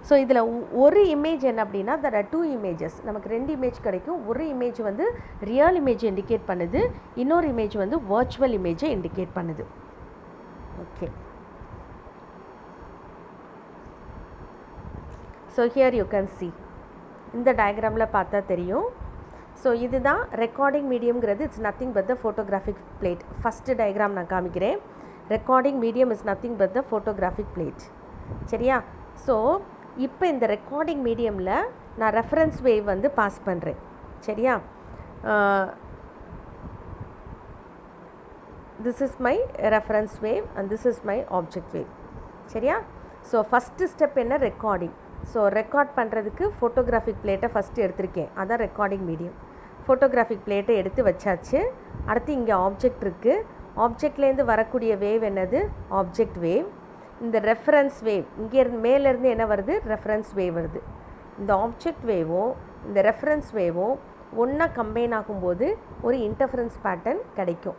ஸோ இதில் ஒரு இமேஜ் என்ன அப்படின்னா there are two images. நமக்கு ரெண்டு இமேஜ் கிடைக்கும். ஒரு இமேஜ் வந்து ரியல் இமேஜ் இண்டிகேட் பண்ணுது, இன்னொரு இமேஜ் வந்து வர்ச்சுவல் இமேஜை இண்டிகேட் பண்ணுது. Okay. So here you can see இந்த டயக்ராமில் பார்த்தா தெரியும். ஸோ இதுதான் ரெக்கார்டிங் மீடியம்ங்கிறது it's nothing but the photographic plate. First diagram நான் காமிக்கிறேன். Recording medium is nothing but the photographic plate. சரியா? ஸோ இப்போ இந்த ரெக்கார்டிங் மீடியமில் நான் ரெஃபரன்ஸ் வேவ் வந்து பாஸ் பண்ணுறேன். சரியா? this is my reference wave and this is my object wave. சரியா? ஸோ ஃபஸ்ட்டு ஸ்டெப் என்ன ரெக்கார்டிங். ஸோ ரெக்கார்ட் பண்ணுறதுக்கு ஃபோட்டோகிராஃபிக் பிளேட்டை ஃபஸ்ட்டு எடுத்திருக்கேன். அதான் ரெக்கார்டிங் மீடியம். ஃபோட்டோகிராஃபிக் பிளேட்டை எடுத்து வச்சாச்சு. அடுத்து இங்கே ஆப்ஜெக்ட் இருக்குது. ஆப்ஜெக்ட்லேருந்து வரக்கூடிய வேவ் என்னது? Object wave. இந்த ரெஃபரன்ஸ் வேவ் இங்கேருந்து மேலேருந்து என்ன வருது? ரெஃபரன்ஸ் வேவ் வருது. இந்த ஆப்ஜெக்ட் வேவும் இந்த ரெஃபரன்ஸ் வேவும் ஒன்றா கம்பைன் ஆகும்போது ஒரு இன்டர்ஃபரன்ஸ் பேட்டர்ன் கிடைக்கும்.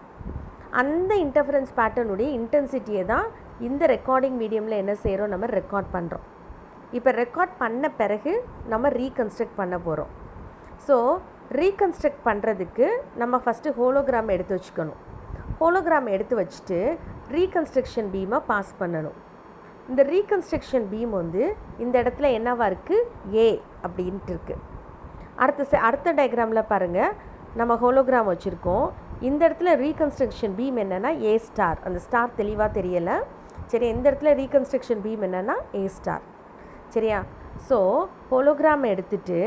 அந்த இன்டர்ஃபரன்ஸ் பேட்டர்னுடைய இன்டென்சிட்டியை தான் இந்த ரெக்கார்டிங் மீடியமில் என்ன செய்கிறோம்? நம்ம ரெக்கார்ட் பண்ணுறோம். இப்போ ரெக்கார்ட் பண்ண பிறகு நம்ம ரீகன்ஸ்ட்ரக்ட் பண்ண போகிறோம். ஸோ ரீகன்ஸ்ட்ரக்ட் பண்ணுறதுக்கு நம்ம ஃபஸ்ட்டு ஹோலோகிராம் எடுத்து வச்சுக்கணும். ஹோலோகிராம் எடுத்து வச்சுட்டு ரீகன்ஸ்ட்ரக்ஷன் பீமை பாஸ் பண்ணணும். இந்த ரீகன்ஸ்ட்ரக்ஷன் பீம் வந்து இந்த இடத்துல என்னவா இருக்குது? ஏ அப்படின்ட்டு இருக்குது. அடுத்த டயக்ராமில் பாருங்கள், நம்ம ஹோலோகிராம் வச்சுருக்கோம். இந்த இடத்துல ரீகன்ஸ்ட்ரக்ஷன் பீம் என்னென்னா ஏ ஸ்டார். அந்த ஸ்டார் தெளிவாக தெரியலை. சரி, இந்த இடத்துல ரீகன்ஸ்ட்ரக்ஷன் பீம் என்னென்னா ஏ ஸ்டார். சரியா? ஸோ ஹோலோகிராம் எடுத்துகிட்டு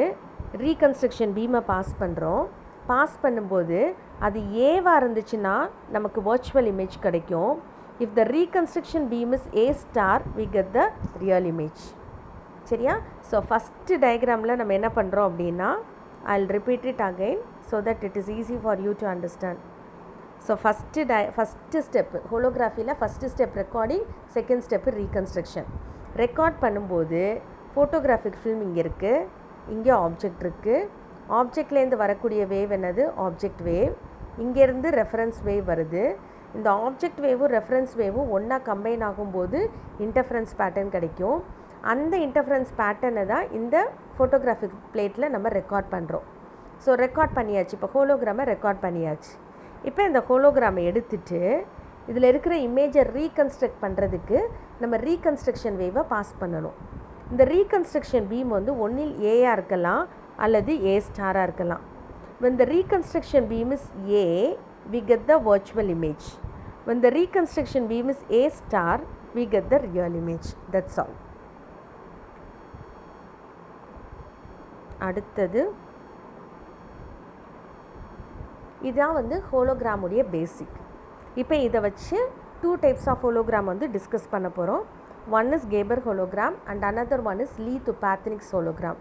ரீகன்ஸ்ட்ரக்ஷன் பீமை பாஸ் பண்ணுறோம். பாஸ் பண்ணும்போது அது ஏவாக இருந்துச்சுன்னா நமக்கு வர்ச்சுவல் இமேஜ் கிடைக்கும். If the reconstruction beam is a star we get the real image. சரியா? ஸோ ஃபஸ்ட்டு டயக்ராமில் நம்ம என்ன பண்ணுறோம் அப்படின்னா, I'll repeat it again so that it is easy for you to understand. So first step ஹோலோகிராஃபியில் first step recording, second step reconstruction. Record பண்ணும்போது photographic film இங்கே இருக்குது, இங்கே ஆப்ஜெக்ட் இருக்குது. ஆப்ஜெக்ட்லேருந்து வரக்கூடிய வேவ் என்னது? Object wave. இங்கேருந்து ரெஃபரன்ஸ் வேவ் வருது. இந்த ஆப்ஜெக்ட் வேவும் ரெஃபரன்ஸ் வேவும் ஒன்றா கம்பைன் ஆகும்போது இன்டர்ஃபரன்ஸ் பேட்டர்ன் கிடைக்கும். அந்த இன்டர்ஃபரன்ஸ் பேட்டர்னை தான் இந்த ஃபோட்டோகிராஃபிக் பிளேட்டில் நம்ம ரெக்கார்ட் பண்ணுறோம். ஸோ ரெக்கார்ட் பண்ணியாச்சு. இப்போ ஹோலோகிராமை ரெக்கார்ட் பண்ணியாச்சு. இப்போ இந்த ஹோலோகிராமை எடுத்துட்டு இதில் இருக்கிற இமேஜை ரீகன்ஸ்ட்ரக்ட் பண்ணுறதுக்கு நம்ம ரீகன்ஸ்ட்ரக்ஷன் வேவை பாஸ் பண்ணணும். இந்த ரீகன்ஸ்ட்ரக்ஷன் பீம் வந்து ஒன்றில் ஏயாக இருக்கலாம் அல்லது ஏ ஸ்டாராக இருக்கலாம். when the reconstruction beam is A, we get the virtual image. when the reconstruction beam is A star, we get the real image. That's all. அடுத்தது இதான் வந்து ஹோலோகிராமுடைய பேசிக். இப்போ இதை வச்சு 2 types ஆஃப் ஹோலோகிராம் வந்து டிஸ்கஸ் பண்ண போகிறோம். One is Gabor hologram and another one is Leith Upatnieks hologram.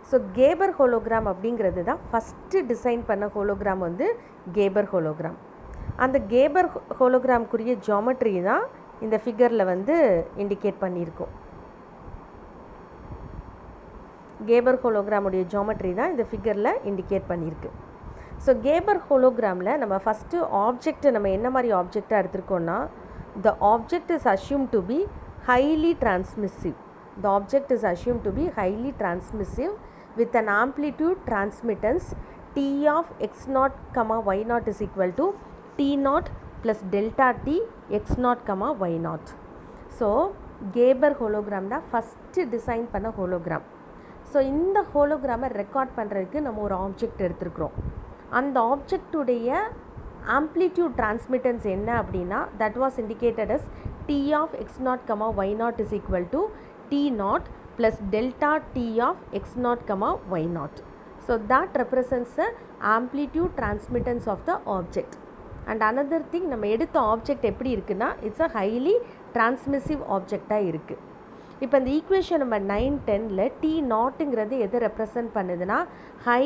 So Gabor hologram அப்படிங்கிறது தான் ஃபஸ்ட்டு டிசைன் பண்ண ஹோலோகிராம் வந்து கேபர் ஹோலோகிராம். அந்த கேபர் ஹோலோகிராம்க்குரிய ஜாமெட்ரி தான் இந்த ஃபிகரில் வந்து இண்டிகேட் பண்ணியிருக்கோம். கேபர் ஹோலோகிராமுடைய ஜாமெட்ரி தான் இந்த ஃபிகரில் இண்டிகேட் பண்ணியிருக்கு. ஸோ கேபர் ஹோலோகிராமில் நம்ம ஃபஸ்ட்டு ஆப்ஜெக்டை நம்ம என்ன மாதிரி ஆப்ஜெக்டாக எடுத்திருக்கோன்னா, the object is assume to be highly transmissive. The object is assumed to be highly transmissive with an amplitude transmittance T of x naught comma y naught is equal to T naught plus delta T x naught comma y naught. So கேபர் hologram தான் first design பண்ண hologram. So இந்த ஹோலோகிராமை record பண்ணுறதுக்கு நம்ம ஒரு object எடுத்துருக்குறோம். அந்த ஆப்ஜெக்டுடைய amplitude transmittance என்ன அப்படின்னா, that was indicated as T of x naught comma y naught is equal to T naught plus delta T of x naught comma y naught. So that represents the amplitude transmittance of the object. And another thing, நம்ம எடுத்த object எப்படி இருக்குன்னா, it's a highly டிரான்ஸ்மிசிவ் ஆப்ஜெக்டாக இருக்குது. இப்போ இந்த equation number 9, 10ல் T நாட்டுங்கிறது எதை ரெப்ரசன்ட் பண்ணுதுன்னா, ஹை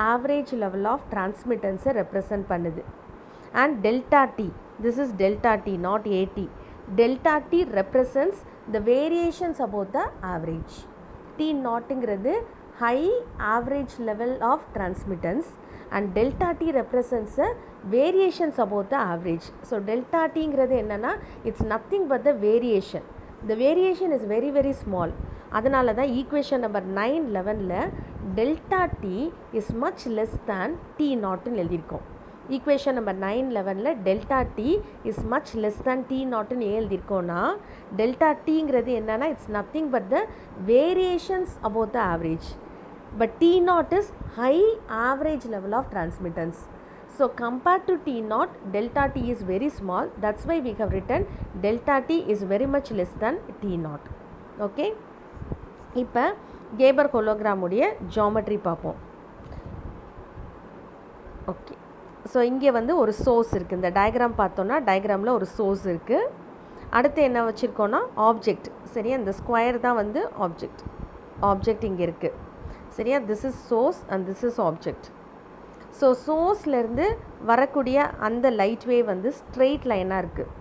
ஆவரேஜ் லெவல் ஆஃப் டிரான்ஸ்மிட்டன்ஸை ரெப்ரசன்ட் பண்ணுது. And delta T, this is delta T, not AT. Delta T represents the variations about the average. T நாட்டுங்கிறது high average level of transmittance and delta T represents the variations about the average. So delta Tங்கிறது என்னன்னா, it's nothing but the variation. The variation is very very small. அதனால தான் equation number 9, 11ல் delta T is much less than T நாட்டுன்னு எழுதியிருக்கோம். Equation number 9, 11ல் delta T is much less than T நாட்டுன்னு எழுதியிருக்கோன்னா, delta Tங்கிறது என்னன்னா, it's nothing but the variations about the average. But T naught is high average level of transmittance. So compared to T naught, delta T is very small. That's why we have written delta T is very much less than T not. Okay, இப்போ கேபர் ஹோலோகிராமுடைய geometry பார்ப்போம். Okay, so இங்கே வந்து ஒரு source இருக்குது. இந்த diagram பார்த்தோன்னா டயக்ராமில் ஒரு source இருக்குது. அடுத்து என்ன வச்சுருக்கோன்னா ஆப்ஜெக்ட். சரியா, இந்த ஸ்கொயர் தான் வந்து ஆப்ஜெக்ட். ஆப்ஜெக்ட் இங்கே இருக்குது. சரியா, this is source and this is object. So சோர்ஸ்லேருந்து வரக்கூடிய அந்த லைட் வேவ் வந்து ஸ்ட்ரெயிட் லைனாக இருக்குது.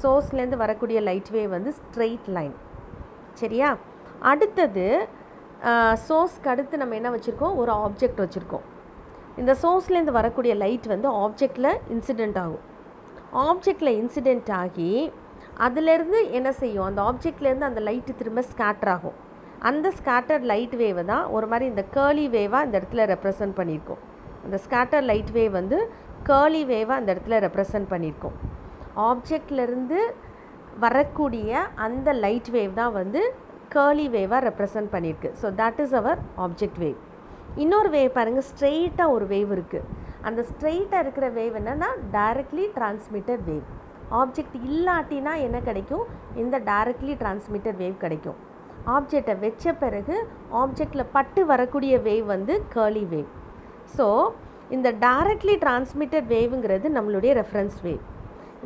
சோர்ஸ்லேருந்து வரக்கூடிய லைட் வேவ் வந்து ஸ்ட்ரெயிட் லைன். சரியா? அடுத்தது சோர்ஸ்க்கு அடுத்து நம்ம என்ன வச்சுருக்கோம், ஒரு ஆப்ஜெக்ட் வச்சுருக்கோம். இந்த சோர்ஸ்லேருந்து வரக்கூடிய லைட் வந்து ஆப்ஜெக்டில் இன்சிடெண்ட் ஆகும். ஆப்ஜெக்டில் இன்சிடெண்ட் ஆகி அதிலேருந்து என்ன செய்யும், அந்த ஆப்ஜெக்ட்லேருந்து அந்த லைட்டு திரும்ப ஸ்கேட்டர் ஆகும். அந்த ஸ்கேட்டர் லைட் வேவை தான் ஒரு மாதிரி இந்த கேர்லி வேவாக இந்த இடத்துல ரெப்ரசன்ட் பண்ணியிருக்கோம். அந்த ஸ்கேட்டர் லைட் வேவ் வந்து கேர்லி வேவாக அந்த இடத்துல ரெப்ரசன்ட் பண்ணியிருக்கோம். ஆப்ஜெக்ட்லேருந்து வரக்கூடிய அந்த லைட் வேவ் தான் வந்து கேர்லி வேவாக ரெப்ரசன்ட் பண்ணியிருக்கு. So that is our object wave. இன்னொரு வேவ் பாருங்கள், ஸ்ட்ரெயிட்டாக ஒரு வேவ் இருக்குது. அந்த ஸ்ட்ரெயிட்டாக இருக்கிற வேவ் என்னென்னா டைரக்ட்லி டிரான்ஸ்மிட்டட் வேவ். ஆப்ஜெக்ட் இல்லாட்டினா என்ன கிடைக்கும், இந்த டைரக்ட்லி டிரான்ஸ்மிட்டட் வேவ் கிடைக்கும். ஆப்ஜெக்டை வச்ச பிறகு ஆப்ஜெக்டில் பட்டு வரக்கூடிய வேவ் வந்து கேர்லி வேவ். ஸோ இந்த டைரக்ட்லி டிரான்ஸ்மிட்டட் வேவுங்கிறது நம்மளுடைய ரெஃபரன்ஸ் வேவ்.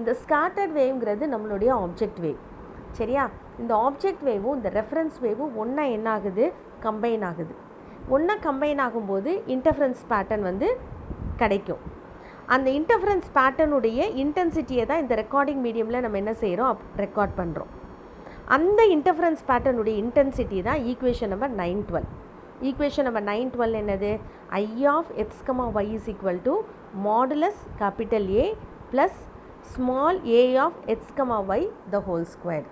இந்த ஸ்கேட்டர்ட் வேவ்ங்கிறது நம்மளுடைய ஆப்ஜெக்ட் வேவ். சரியா? இந்த ஆப்ஜெக்ட் வேவும் இந்த ரெஃபரன்ஸ் வேவும் ஒன்றா என்ன ஆகுது, கம்பைன் ஆகுது. ஒன்றா கம்பைன் ஆகும்போது இன்டர்ஃபரன்ஸ் பேட்டர்ன் வந்து கிடைக்கும். அந்த இன்டர்ஃபரன்ஸ் பேட்டர்னுடைய இன்டென்சிட்டியை தான் இந்த ரெக்கார்டிங் மீடியமில் நம்ம என்ன செய்கிறோம், ரெக்கார்ட் பண்ணுறோம். அந்த இன்டர்ஃபரன்ஸ் பேட்டர்னுடைய இன்டென்சிட்டி தான் ஈக்குவேஷன் நம்பர் 912. ஈக்குவேஷன் நம்பர் 912 என்னது, I of x, y is equal to modulus capital A plus small a of x, y the whole square.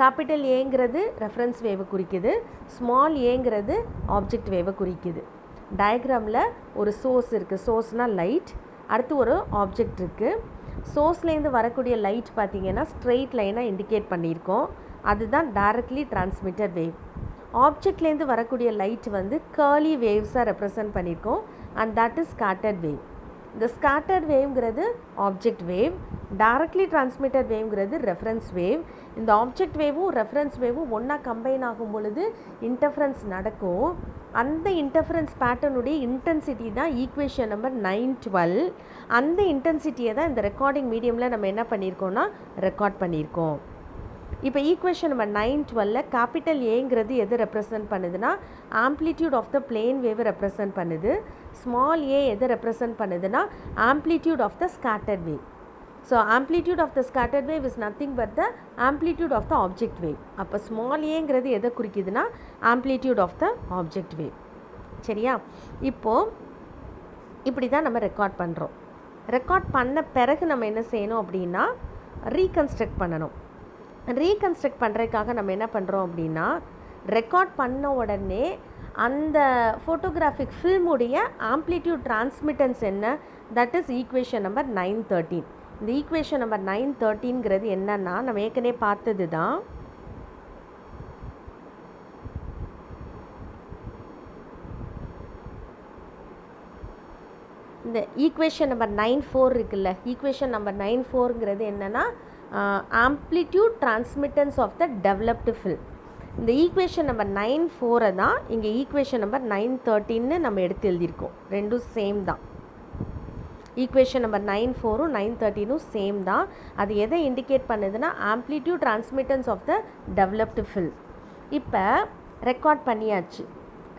Capital ஏங்கிறது ரெஃபரன்ஸ் வேவை குறிக்குது, ஸ்மால் ஏங்கிறது ஆப்ஜெக்ட் வேவை குறிக்குது. டயக்ராமில் ஒரு சோர்ஸ் இருக்குது, சோர்ஸ்னால் லைட். அடுத்து ஒரு ஆப்ஜெக்ட் இருக்குது. சோர்ஸ்லேருந்து வரக்கூடிய லைட் பார்த்திங்கன்னா ஸ்ட்ரெயிட் லைனாக இண்டிகேட் பண்ணியிருக்கோம். அதுதான் டைரக்ட்லி டிரான்ஸ்மிட்டட் வேவ். ஆப்ஜெக்ட்லேருந்து வரக்கூடிய லைட் வந்து கேர்லி வேவ்ஸாக ரெப்ரசன்ட் பண்ணியிருக்கோம். And that is scattered wave. இந்த ஸ்கேட்டர்ட் வேவ்ங்கிறது ஆப்ஜெக்ட் வேவ், டைரக்ட்லி டிரான்ஸ்மிட்டட் வேவ்ங்கிறது ரெஃபரன்ஸ் வேவ். இந்த ஆப்ஜெக்ட் வேவும் ரெஃபரன்ஸ் வேவும் ஒன்றா கம்பைன் ஆகும் பொழுது இன்டர்ஃபரன்ஸ் நடக்கும். அந்த இன்டர்ஃபரன்ஸ் பேட்டர்னுடைய இன்டென்சிட்டி தான் ஈக்குவேஷன் நம்பர் 912. அந்த இன்டென்சிட்டியை தான் இந்த ரெக்கார்டிங் மீடியமில் நம்ம என்ன பண்ணியிருக்கோம்னா ரெக்கார்ட் பண்ணியிருக்கோம். இப்போ ஈக்குவேஷன் நம்பர் 912 கேபிட்டல் ஏங்கிறது எது ரெப்ரசன்ட் பண்ணுதுன்னா ஆம்ப்ளிடியூட் ஆஃப் த பிளேன் வேவை ரெப்ரசன்ட் பண்ணுது. ஸ்மால் ஏ எது ரெப்ரசன்ட் பண்ணுதுன்னா amplitude of the scattered wave. So amplitude of the scattered wave is nothing but the amplitude of the object wave. அப்போ small ஏங்கிறது எதை குறிக்குதுன்னா amplitude of the object wave. சரியா? இப்போது இப்படி தான் நம்ம ரெக்கார்ட் பண்ணுறோம். ரெக்கார்ட் பண்ண பிறகு நம்ம என்ன செய்யணும் அப்படின்னா ரீகன்ஸ்ட்ரக்ட் பண்ணணும். ரீகன்ஸ்ட்ரக்ட் பண்ணுறதுக்காக நம்ம என்ன பண்ணுறோம் அப்படின்னா ரெக்கார்ட் பண்ண உடனே அந்த ஃபோட்டோகிராஃபிக் ஃபில்முடைய ஆம்ப்ளிடியூட் டிரான்ஸ்மிட்டன்ஸ் என்ன, தட் இஸ் ஈக்குவேஷன் நம்பர் 913. இந்த ஈக்குவேஷன் நம்பர் 913ங்கிறது என்னன்னா நம்ம ஏற்கனவே பார்த்தது தான். இந்த ஈக்குவேஷன் நம்பர் 94 இருக்குல்ல, ஈக்குவேஷன் நம்பர் 94ங்கிறது என்னென்னா amplitude transmittance of the developed film. இந்த ஈக்குவேஷன் நம்பர் 94 தான் இங்கே ஈக்குவேஷன் நம்பர் 913ன்னு நம்ம எடுத்து எழுதியிருக்கோம். ரெண்டும் சேம் தான். ஈக்குவேஷன் நம்பர் 94ம் 913ம் சேம் தான். அது எதை இண்டிகேட் பண்ணுதுன்னா amplitude transmittance of the developed film. இப்போ ரெக்கார்ட் பண்ணியாச்சு.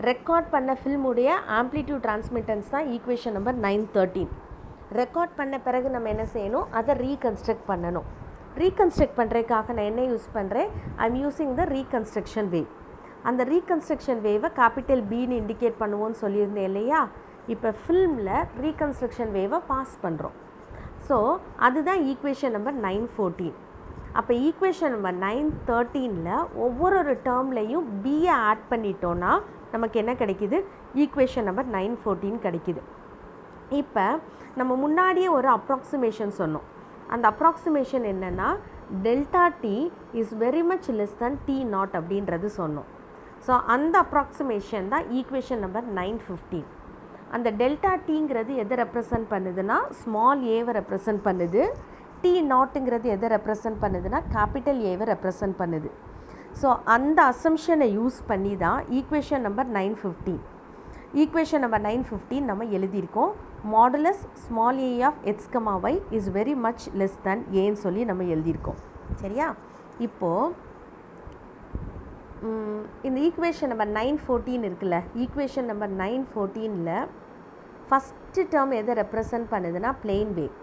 ரெக்கார்ட் பண்ண ஃபில்முடைய ஆம்ப்ளிடியூட் டிரான்ஸ்மிட்டன்ஸ் தான் ஈக்குவேஷன் நம்பர் 913. ரெக்கார்ட் பண்ண பிறகு நம்ம என்ன செய்யணும், அதை ரீகன்ஸ்ட்ரக்ட் பண்ணணும். ரீகன்ஸ்ட்ரக்ட் பண்ணுறதுக்காக நான் என்ன யூஸ் பண்ணுறேன், I am using the reconstruction wave. அந்த ரீகன்ஸ்ட்ரக்ஷன் வேவை கேபிட்டல் பின்னு இண்டிகேட் பண்ணுவோன்னு சொல்லியிருந்தேன் இல்லையா. இப்போ ஃபில்மில் ரீகன்ஸ்ட்ரக்ஷன் வேவை பாஸ் பண்ணுறோம். ஸோ அதுதான் ஈக்குவேஷன் நம்பர் 914. அப்போ ஈக்குவேஷன் நம்பர் 913ல் ஒவ்வொரு டேர்ம்லையும் பியை ஆட் பண்ணிட்டோன்னா நமக்கு என்ன கிடைக்கிது, ஈக்குவேஷன் நம்பர் 914 கிடைக்கிது. இப்போ நம்ம முன்னாடியே ஒரு அப்ராக்சிமேஷன் சொன்னோம். அந்த அப்ராக்சிமேஷன் என்னென்னா delta D is very much less than t not அப்படின்றது சொன்னோம். ஸோ அந்த அப்ராக்சிமேஷன் தான் ஈக்குவேஷன் நம்பர் 915. அந்த டெல்டா டிங்கிறது எதை ரெப்ரசன்ட் பண்ணுதுன்னா ஸ்மால் ஏவை ரெப்ரசன்ட் பண்ணுது. டி நாட்டுங்கிறது எதை ரெப்ரசன்ட் பண்ணுதுன்னா கேபிட்டல் ஏவை ரெப்ரசன்ட் பண்ணுது. ஸோ அந்த அசம்ஷனை யூஸ் பண்ணி தான் ஈக்குவேஷன் நம்பர் 915. ஈக்குவேஷன் நம்பர் 915 நம்ம எழுதியிருக்கோம். Modulus small a of x, y is very much less than ஏன்னு சொல்லி நம்ம எழுதியிருக்கோம். சரியா? இப்போது இந்த ஈக்குவேஷன் நம்பர் 914 இருக்குல்ல, ஈக்குவேஷன் நம்பர் 914ல் ஃபஸ்ட்டு டேர்ம் எதை ரெப்ரசன்ட் பண்ணுதுன்னா பிளெயின் வேவ்.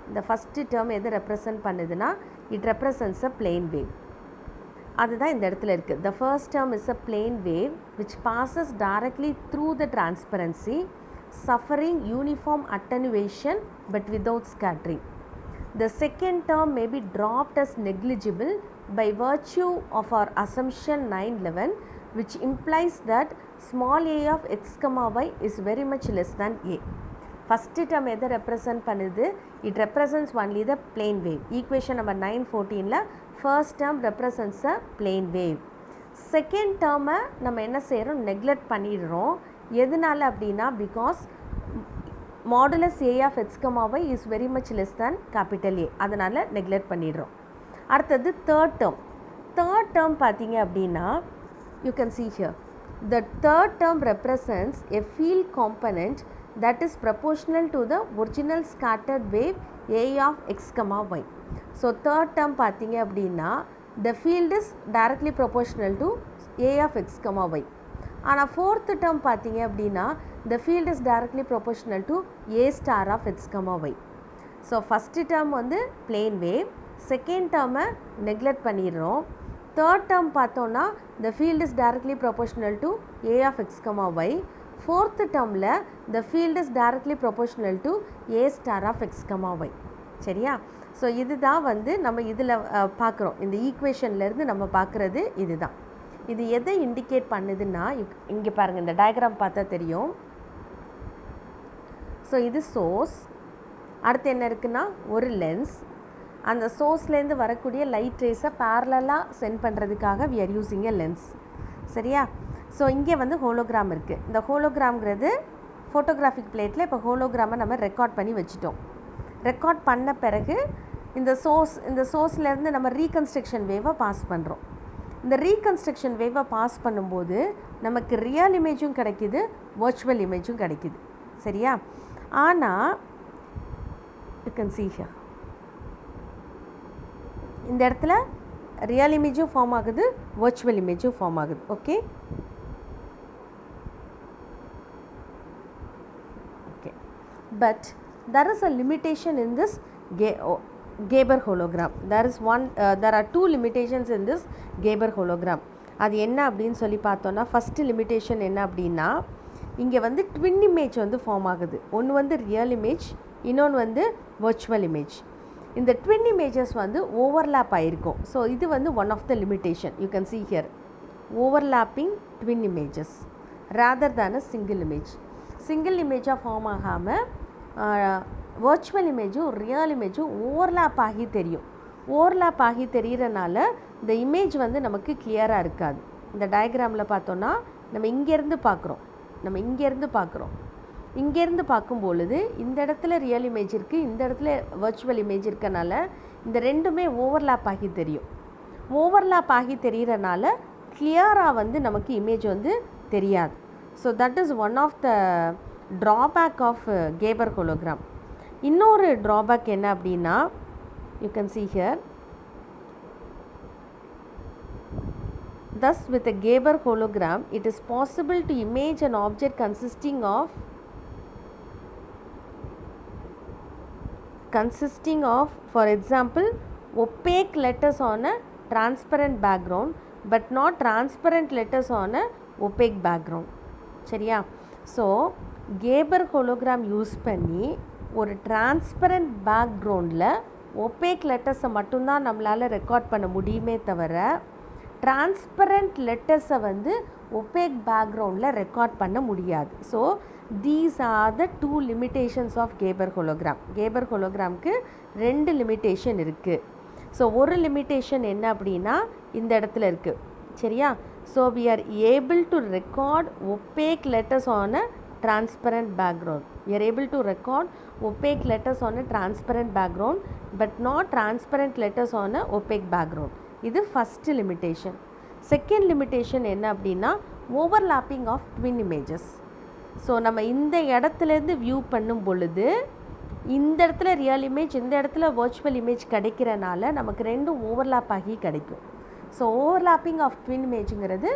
இந்த ஃபஸ்ட்டு டேர்ம் எதை ரெப்ரசன்ட் பண்ணுதுன்னா it represents a plain wave. அதுதான் இந்த இடத்துல இருக்குது. The first term is a plane wave which passes directly through the transparency, suffering uniform attenuation but without scattering. The second term may be dropped as negligible by virtue of our assumption 911, which implies that small a of x comma y is very much less than a. First term எதை represent பண்ணுது? It represents only the plane wave. Equation number 914ல first term represents a plane wave. Second term நம்ம என்ன செய்கிறோம்? neglect பண்ணிடுறோம். எதனால அப்படின்னா because modulus a of x comma y is very much less than capital A. அதனால் neglect பண்ணிடுறோம். அடுத்தது third term பார்த்தீங்க அப்படின்னா you can see here. The third term represents a field component that is proportional to the original scattered wave A of x comma y. So third term பார்த்தீங்க அப்படின்னா the field is directly proportional to A of x comma y. ஆனால் fourth term பார்த்தீங்க அப்படின்னா the field is directly proportional to A star of x comma y. So first term வந்து plane wave, second term neglect பண்ணிடுறோம். third term பார்த்தோன்னா the field is directly proportional to A of x comma y. fourth termல the field is directly proportional to A star of x comma y. சரியா? So இதுதான் வந்து நம்ம இதில் பார்க்குறோம். இந்த ஈக்குவேஷன்லேருந்து நம்ம பார்க்குறது இதுதான். இது எதை இண்டிகேட் பண்ணுதுன்னா இங்கே பாருங்கள், இந்த டயக்ராம் பார்த்தா தெரியும். ஸோ இது சோர்ஸ், அடுத்து என்ன இருக்குன்னா ஒரு லென்ஸ். அந்த சோர்ஸ்லேருந்து வரக்கூடிய லைட் ரேஸை பேரலாக சென்ட் பண்ணுறதுக்காக we are using a lens. சரியா? ஸோ இங்கே வந்து ஹோலோகிராம் இருக்குது. இந்த ஹோலோகிராம்ங்கிறது ஃபோட்டோகிராஃபிக் பிளேட்டில் இப்போ ஹோலோகிராமை நம்ம ரெக்கார்ட் பண்ணி வச்சுட்டோம். ரெக்கார்ட் பண்ண பிறகு இந்த சோர்ஸ்லேருந்து நம்ம ரீகன்ஸ்ட்ரக்ஷன் வேவை பாஸ் பண்ணுறோம். இந்த ரீகன்ஸ்ட்ரக்ஷன் வேவை பாஸ் பண்ணும்போது நமக்கு ரியல் இமேஜும் கிடைக்கிது, வர்ச்சுவல் இமேஜும் கிடைக்கிது. சரியா? ஆனால் you can see here, இந்த இடத்துல ரியல் இமேஜும் ஃபார்ம் ஆகுது, வர்ச்சுவல் இமேஜும் ஃபார்ம் ஆகுது. Okay okay but there is a limitation in this Gabor hologram. There are two limitations in this Gabor hologram. அது என்ன அப்படின்னு சொல்லி பார்த்தோன்னா ஃபஸ்ட்டு லிமிட்டேஷன் என்ன அப்படின்னா இங்கே வந்து ட்வின் இமேஜ் வந்து ஃபார்ம் ஆகுது. ஒன்று வந்து ரியல் இமேஜ், இன்னொன்று வந்து வர்ச்சுவல் இமேஜ். இந்த ட்வின் இமேஜஸ் வந்து ஓவர்லேப் ஆகிருக்கும். ஸோ இது வந்து one of the limitation. You can see here overlapping twin images rather than a single image. Single இமேஜாக ஃபார்ம் ஆகாமல் வர்ச்சுவல் இமேஜும் ரியல் இமேஜும் ஓவர்லேப் ஆகி தெரியும். ஓவர்லேப் ஆகி தெரிகிறனால இந்த இமேஜ் வந்து நமக்கு கிளியராக இருக்காது. இந்த டயக்ராமில் பார்த்தோன்னா நம்ம இங்கேருந்து பார்க்குறோம். இங்கேருந்து பார்க்கும் பொழுது இந்த இடத்துல ரியல் இமேஜ் இருக்குது, இந்த இடத்துல வர்ச்சுவல் இமேஜ் இருக்கனால இந்த ரெண்டுமே ஓவர்லேப் ஆகி தெரியும். ஓவர்லேப் ஆகி தெரிகிறனால கிளியராக வந்து நமக்கு இமேஜ் வந்து தெரியாது. So that is one of the drawback of Gabor hologram. இன்னொரு ட்ராபேக் என்ன அப்படின்னா you can see here, thus with a Gabor hologram it is possible to image an object consisting of for example opaque letters on a transparent background but not transparent letters on a opaque background. சரியா? So Gabor hologram use பண்ணி ஒரு transparent பேக்ரவுண்டில் opaque லெட்டர்ஸை மட்டும்தான் நம்மளால் record பண்ண முடியுமே தவிர transparent லெட்டர்ஸை வந்து ஒப்பேக் பேக்ரவுண்டில் ரெக்கார்ட் பண்ண முடியாது. So these are the two limitations of Gabor hologram. Gabor hologramக்கு ரெண்டு லிமிட்டேஷன் இருக்குது. ஸோ ஒரு லிமிட்டேஷன் என்ன அப்படின்னா இந்த இடத்துல இருக்குது. சரியா? So we are able to record opaque letters on a transparent background. We are able to record opaque letters on a transparent background but not transparent letters on a opaque background. இது first limitation. Second limitation என்ன அப்படின்னா overlapping of twin images. So நம்ம இந்த இடத்துலேருந்து view பண்ணும் பொழுது இந்த இடத்துல ரியல் இமேஜ், இந்த இடத்துல வர்ச்சுவல் இமேஜ் கிடைக்கிறனால நமக்கு ரெண்டும் ஓவர்லாப் ஆகி கிடைக்கும். ஸோ ஓவர்லாப்பிங் ஆஃப் ட்வின் இமேஜுங்கிறது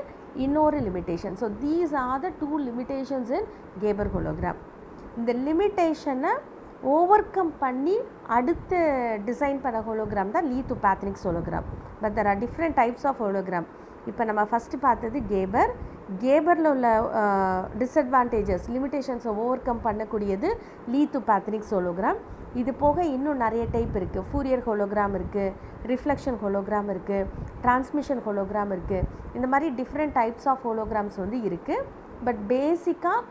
இன்னொரு limitation. So these are the two limitations in Gabor hologram. இந்த லிமிட்டேஷனை ஓவர் கம் பண்ணி அடுத்து டிசைன் பண்ண ஹோலோகிராம் தான் Leith Upatnieks hologram. But there are different types of hologram. இப்போ நம்ம ஃபஸ்ட்டு பார்த்தது கேபரில் உள்ள டிஸ்அட்வான்டேஜஸ் லிமிட்டேஷன்ஸை ஓவர் கம் பண்ணக்கூடியது லீத்தோபாத்னிக் ஹோலோகிராம். இது போக இன்னும் நிறைய டைப் இருக்குது. ஃபூரியர் ஹோலோகிராம் இருக்குது, ரிஃப்ளெக்ஷன் ஹோலோகிராம் இருக்குது, டிரான்ஸ்மிஷன் ஹோலோகிராம் இருக்குது. இந்த மாதிரி டிஃப்ரெண்ட் டைப்ஸ் ஆஃப் ஹோலோகிராம்ஸ் வந்து இருக்குது. பட் பேசிக்காக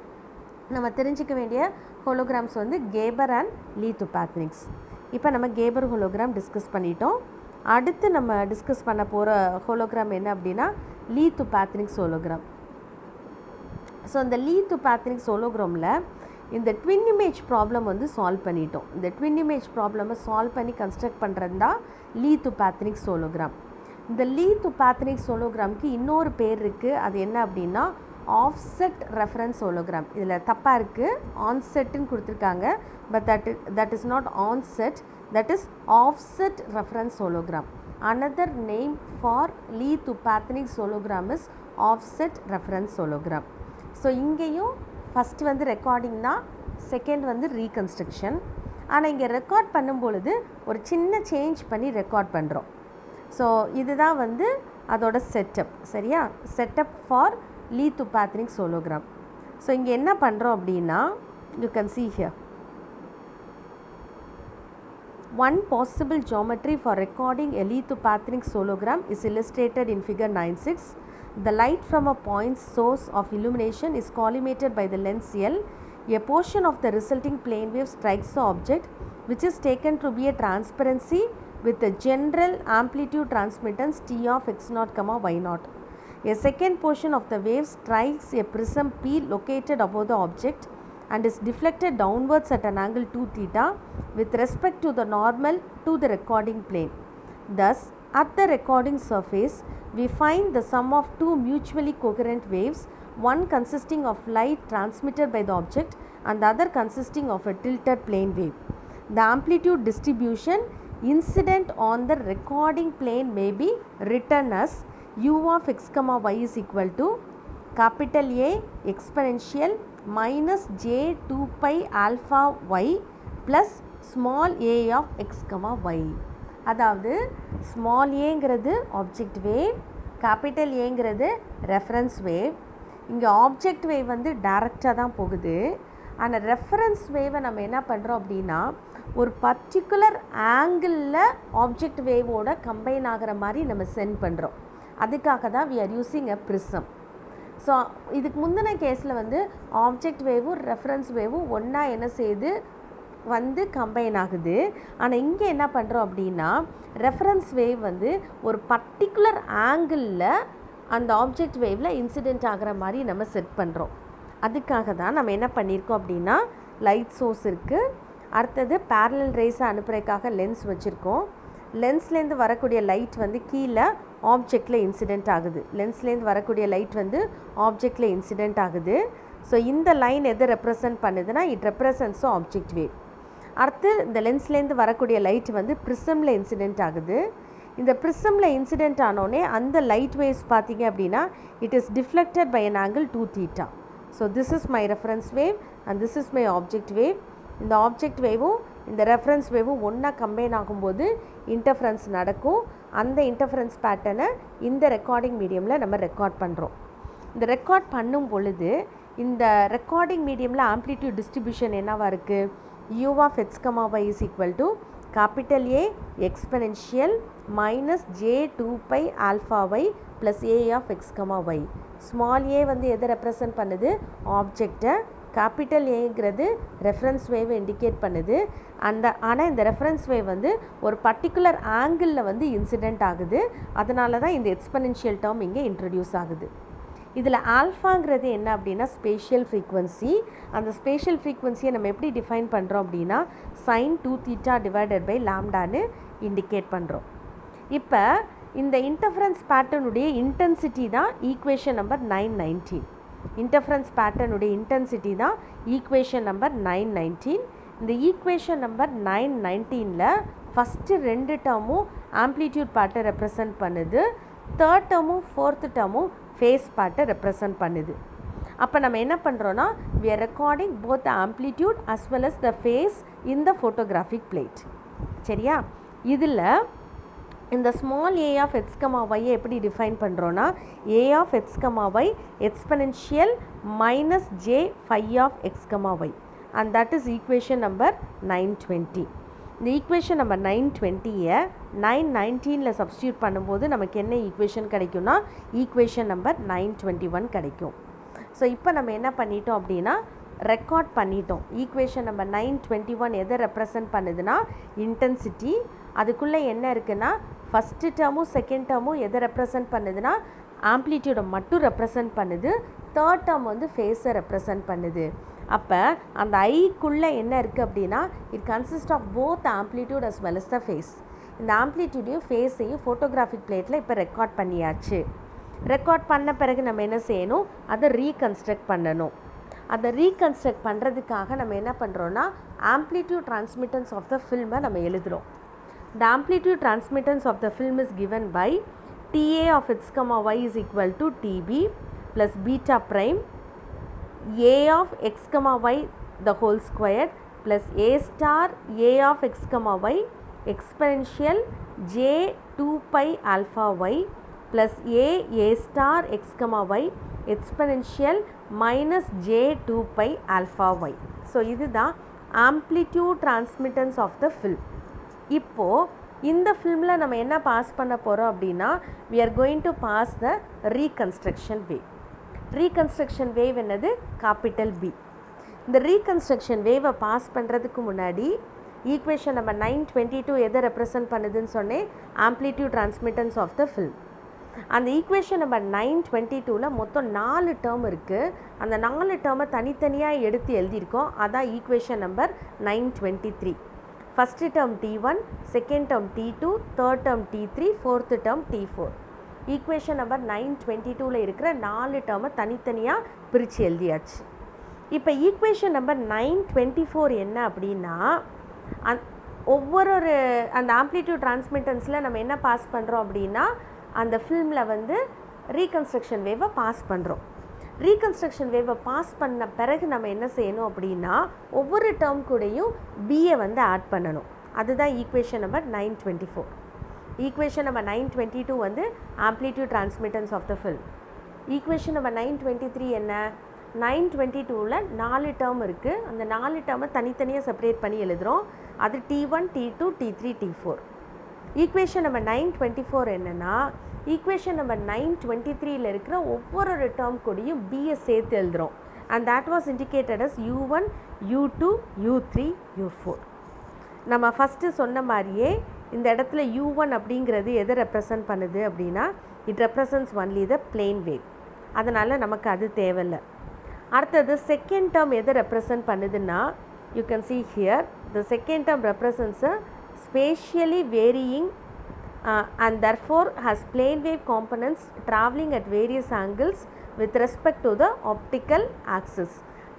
நம்ம தெரிஞ்சிக்க வேண்டிய ஹோலோகிராம்ஸ் வந்து கேபர் அண்ட் லீத்தோபாத்னிக்ஸ். இப்போ நம்ம கேபர் ஹோலோகிராம் டிஸ்கஸ் பண்ணிட்டோம். அடுத்து நம்ம டிஸ்கஸ் பண்ண போகிற ஹோலோகிராம் என்ன அப்படின்னா லீத்தோபாத்னிக்ஸ் ஹோலோகிராம். ஸோ இந்த லீத்தோபாத்னிக்ஸ் ஹோலோகிராமில் இந்த ட்வின் இமேஜ் ப்ராப்ளம் வந்து சால்வ் பண்ணிட்டோம். இந்த ட்வின் இமேஜ் ப்ராப்ளமை சால்வ் பண்ணி கன்ஸ்ட்ரக்ட் பண்ணுறது தான் லீத்தோபாத்னிக்ஸ் ஹோலோகிராம். இந்த லீத்தோபாத்னிக்ஸ் ஹோலோகிராமுக்கு இன்னொரு பேர் இருக்குது. அது என்ன அப்படின்னா ஆஃப்செட் ரெஃபரன்ஸ் ஹோலோகிராம். இதில் தப்பாக இருக்குது, ஆன்செட்டுன்னு கொடுத்துருக்காங்க. But that is not onset, that is offset reference hologram. Another name for lithopathic hologram is offset reference hologram. So இங்கேயும் ஃபஸ்ட் வந்து ரெக்கார்டிங்னா, செகண்ட் வந்து ரீகன்ஸ்ட்ரக்ஷன். ஆனால் இங்கே ரெக்கார்ட் பண்ணும்பொழுது ஒரு சின்ன சேஞ்ச் பண்ணி ரெக்கார்ட் பண்ணுறோம். ஸோ இதுதான் வந்து அதோட செட்டப். சரியா? Setup for lithopathic hologram. So இங்கே என்ன பண்ணுறோம் அப்படின்னா, you can see here one possible geometry for recording a lithopathic hologram is illustrated in figure 9.6. The light from a point source of illumination is collimated by the lens L. A portion of the resulting plane wave strikes the object, which is taken to be a transparency with a general amplitude transmittance T of x0, y0. A second portion of the wave strikes a prism P located above the object and is deflected downwards at an angle 2 theta with respect to the normal to the recording plane. Thus, at the recording surface, we find the sum of two mutually coherent waves, one consisting of light transmitted by the object and the other consisting of a tilted plane wave. The amplitude distribution incident on the recording plane may be written as u of x comma y is equal to capital A exponential minus j 2 pi alpha y plus small a of x comma y. அதாவது small ஏங்கிறது object wave, capital ஏங்கிறது reference wave. இங்கே object wave வந்து டைரெக்டாக தான் போகுது. ஆனால் reference வேவை நம்ம என்ன பண்ணுறோம் அப்படின்னா, ஒரு பர்டிகுலர் ஆங்கிளில் ஆப்ஜெக்ட் வேவோட கம்பைன் ஆகிற மாதிரி நம்ம சென்ட் பண்ணுறோம். அதுக்காக தான் we are using a prism. So இதுக்கு முந்தின கேஸில் வந்து ஆப்ஜெக்ட் வேவும் ரெஃபரன்ஸ் வேவும் ஒன்றா என்ன செய்யுது வந்து கம்பைன் ஆகுது. ஆனால் இங்கே என்ன பண்ணுறோம் அப்படின்னா, ரெஃபரன்ஸ் வேவ் வந்து ஒரு பர்டிகுலர் ஆங்கிளில் அந்த ஆப்ஜெக்ட் வேவில் இன்சிடெண்ட் ஆகிற மாதிரி நம்ம செட் பண்ணுறோம். அதுக்காக தான் நம்ம என்ன பண்ணியிருக்கோம் அப்படின்னா, லைட் சோர்ஸ் இருக்குது, அடுத்தது பேரலல் ரேஸை அனுப்புறதுக்காக லென்ஸ் வச்சுருக்கோம். லென்ஸ்லேருந்து வரக்கூடிய லைட் வந்து கீழே ஆப்ஜெக்டில் இன்சிடெண்ட் ஆகுது. லென்ஸ்லேருந்து வரக்கூடிய லைட் வந்து ஆப்ஜெக்டில் இன்சிடெண்ட் ஆகுது. ஸோ இந்த லைன் எதை ரெப்ரசன்ட் பண்ணுதுன்னா, இட் ரெப்ரசன்ட்ஸ் ஆப்ஜெக்ட் வேவ். அடுத்து இந்த லென்ஸ்லேருந்து வரக்கூடிய லைட் வந்து ப்ரிசமில் இன்சிடெண்ட் ஆகுது. இந்த ப்ரிசமில் இன்சிடெண்ட் ஆனோடனே அந்த லைட் வேவ்ஸ் பார்த்தீங்க அப்படின்னா, it is deflected by an angle 2 theta. So this is my reference wave and this is my object wave. இந்த ஆப்ஜெக்ட் வேவும் இந்த ரெஃபரன்ஸ் வேவும் ஒன்றா கம்பைன் ஆகும்போது இன்டர்ஃபரன்ஸ் நடக்கும். அந்த இன்டர்ஃபரன்ஸ் பேட்டர்னை இந்த ரெக்கார்டிங் மீடியமில் நம்ம ரெக்கார்ட் பண்ணுறோம். இந்த ரெக்கார்ட் பண்ணும் பொழுது இந்த ரெக்கார்டிங் மீடியமில் ஆம்ப்ளிடியூட் டிஸ்ட்ரிபியூஷன் என்னவாக இருக்குது, u of x comma y is equal to capital A exponential minus j 2 pi alpha y plus a of x comma y. Small a வந்து எதை ரெப்ரசன்ட் பண்ணுது, ஆப்ஜெக்டை. கேபிட்டல் ஏங்கிறது ரெஃபரன்ஸ் வேவை இண்டிகேட் பண்ணுது. ஆனால் இந்த ரெஃபரன்ஸ் வேவ் வந்து ஒரு பர்டிகுலர் ஆங்கிளில் வந்து இன்சிடெண்ட் ஆகுது. அதனால தான் இந்த எக்ஸ்பெனென்ஷியல் டேர்ம் இங்கே இன்ட்ரடியூஸ் ஆகுது. இதில் ஆல்ஃபாங்கிறது என்ன அப்படின்னா ஸ்பேஷியல் ஃப்ரீக்வன்சி. அந்த ஸ்பேஷியல் ஃப்ரீக்வன்சியை நம்ம எப்படி டிஃபைன் பண்ணுறோம் அப்படின்னா sin 2 theta டிவைடட் பை லாம்டான்னு இண்டிகேட் பண்ணுறோம். இப்போ இந்த இன்டர்ஃபரன்ஸ் பேட்டர்னுடைய இன்டென்சிட்டி தான் ஈக்குவேஷன் நம்பர் 919. இன்டர்ஃபரன்ஸ் பேட்டர்னுடைய இன்டென்சிட்டி தான் ஈக்குவேஷன் நம்பர் 919. இந்த ஈக்குவேஷன் நம்பர் 919ல் ஃபஸ்ட்டு 2 டேர்மும் ஆம்ப்ளிடியூட் பார்ட்டை ரெப்ரசன்ட் பண்ணுது, தேர்ட் டேர்மும் ஃபோர்த்து டேர்மும் ஃபேஸ் பார்ட்டை ரெப்ரசன்ட் பண்ணுது. அப்போ நம்ம என்ன பண்ணுறோன்னா we are recording both the amplitude as well as the phase in the photographic plate. சரியா? இதில் இந்த small a of x, y எப்படி டிஃபைன் பண்ணுறோன்னா a of x, y exponential minus j phi of x, y, and that is equation number 920. இந்த equation number 920-ஐ 919ல் substitute பண்ணும்போது நமக்கு என்ன equation கிடைக்கும்னா ஈக்குவேஷன் நம்பர் 921 கிடைக்கும். ஸோ இப்போ நம்ம என்ன பண்ணிட்டோம் அப்படின்னா ரெக்கார்ட் பண்ணிட்டோம். ஈக்குவேஷன் நம்பர் 921 எதை ரெப்ரசன்ட் பண்ணுதுன்னா இன்டென்சிட்டி. அதுக்குள்ளே என்ன இருக்குன்னா ஃபஸ்ட்டு டேர்மும் செகண்ட் டேர்மும் எதை ரெப்ரசன்ட் பண்ணுதுன்னா ஆம்ப்ளிடியூடை மட்டும் ரெப்ரசன்ட் பண்ணுது. தேர்ட் டேர்ம் வந்து ஃபேஸை ரெப்ரசன்ட் பண்ணுது. அப்போ அந்த ஐக்குள்ளே என்ன இருக்குது அப்படின்னா it consist of both amplitude as well as the phase. இந்த ஆம்ப்ளிடியூடையும் ஃபேஸையும் ஃபோட்டோகிராஃபிக் பிளேட்டில் இப்போ ரெக்கார்ட் பண்ணியாச்சு. ரெக்கார்ட் பண்ண பிறகு நம்ம என்ன செய்யணும், அதை ரீகன்ஸ்ட்ரக்ட் பண்ணணும். அதை ரீகன்ஸ்ட்ரக்ட் பண்ணுறதுக்காக நம்ம என்ன பண்ணுறோன்னா ஆம்ப்ளிடியூட் டிரான்ஸ்மிட்டன்ஸ் ஆஃப் த ஃபில்மை நம்ம எழுதுகிறோம். The amplitude transmittance of the film is given by TA of x, y is equal to TB plus beta prime a of x, y the whole squared plus a star a of x, y exponential j 2 pi alpha y plus a star x, y exponential minus j 2 pi alpha y. So இதுதான் amplitude transmittance of the film. இப்போது இந்த ஃபில்மில் நம்ம என்ன pass பண்ண போகிறோம் அப்படின்னா we are going to pass the reconstruction wave. Reconstruction wave என்னது capital B. இந்த ரீகன்ஸ்ட்ரக்ஷன் வேவை பாஸ் பண்ணுறதுக்கு முன்னாடி ஈக்குவேஷன் நம்பர் 922 எதை ரெப்ரசன்ட் பண்ணுதுன்னு சொன்னேன் amplitude transmittance of the film. அந்த ஈக்குவேஷன் நம்பர் 922ல் மொத்தம் 4 டேர்ம் இருக்குது. அந்த 4 டேர்மை தனித்தனியாக எடுத்து எழுதியிருக்கோம். அதான் equation number 923. First term T1, second term T2, third term T3, fourth term T4. Equation number 922ல் இருக்கிற 4 டேர்மை தனித்தனியாக பிரித்து எழுதியாச்சு. இப்போ ஈக்குவேஷன் நம்பர் 924 என்ன அப்படின்னா ஒவ்வொரு அந்த ஆம்ப்ளிடியூட் டிரான்ஸ்மிட்டன்ஸில் நம்ம என்ன பாஸ் பண்ணுறோம் அப்படின்னா அந்த ஃபில்மில் வந்து ரீகன்ஸ்ட்ரக்ஷன் வேவை பாஸ் பண்ணுறோம். ரீகன்ஸ்ட்ரக்ஷன் வேவை பாஸ் பண்ண பிறகு நம்ம என்ன செய்யணும் அப்படின்னா ஒவ்வொரு டேர்ம் கூடயும் பியை வந்து ஆட் பண்ணணும். அதுதான் ஈக்குவேஷன் நம்பர் 924. ஈக்குவேஷன் நம்பர் 922 வந்து amplitude transmittance of the film. Equation number 923 என்ன 922ல் 4 டேர்ம் இருக்குது. அந்த 4 டேர்மை தனித்தனியாக செப்பரேட் பண்ணி எழுதுகிறோம். அது T1, T2, T3, T4. Equation number 924 என்னென்னா ஈக்குவேஷன் நம்பர் 923ல் இருக்கிற ஒவ்வொரு டேர்ம் கூடயும் பியை சேர்த்து எழுதுகிறோம். And that was indicated as U1, U2, U3, U4. நம்ம ஃபஸ்ட்டு சொன்ன மாதிரியே இந்த இடத்துல U1 அப்படிங்கிறது எதை ரெப்ரசன்ட் பண்ணுது அப்படின்னா it represents only the plane wave. அதனால் நமக்கு அது தேவையில்லை. அடுத்தது செகண்ட் டேர்ம் எதை ரெப்ரசன்ட் பண்ணுதுன்னா you can see here the second term represents a spatially varying and therefore has plane wave components travelling at various angles with respect to the optical axis.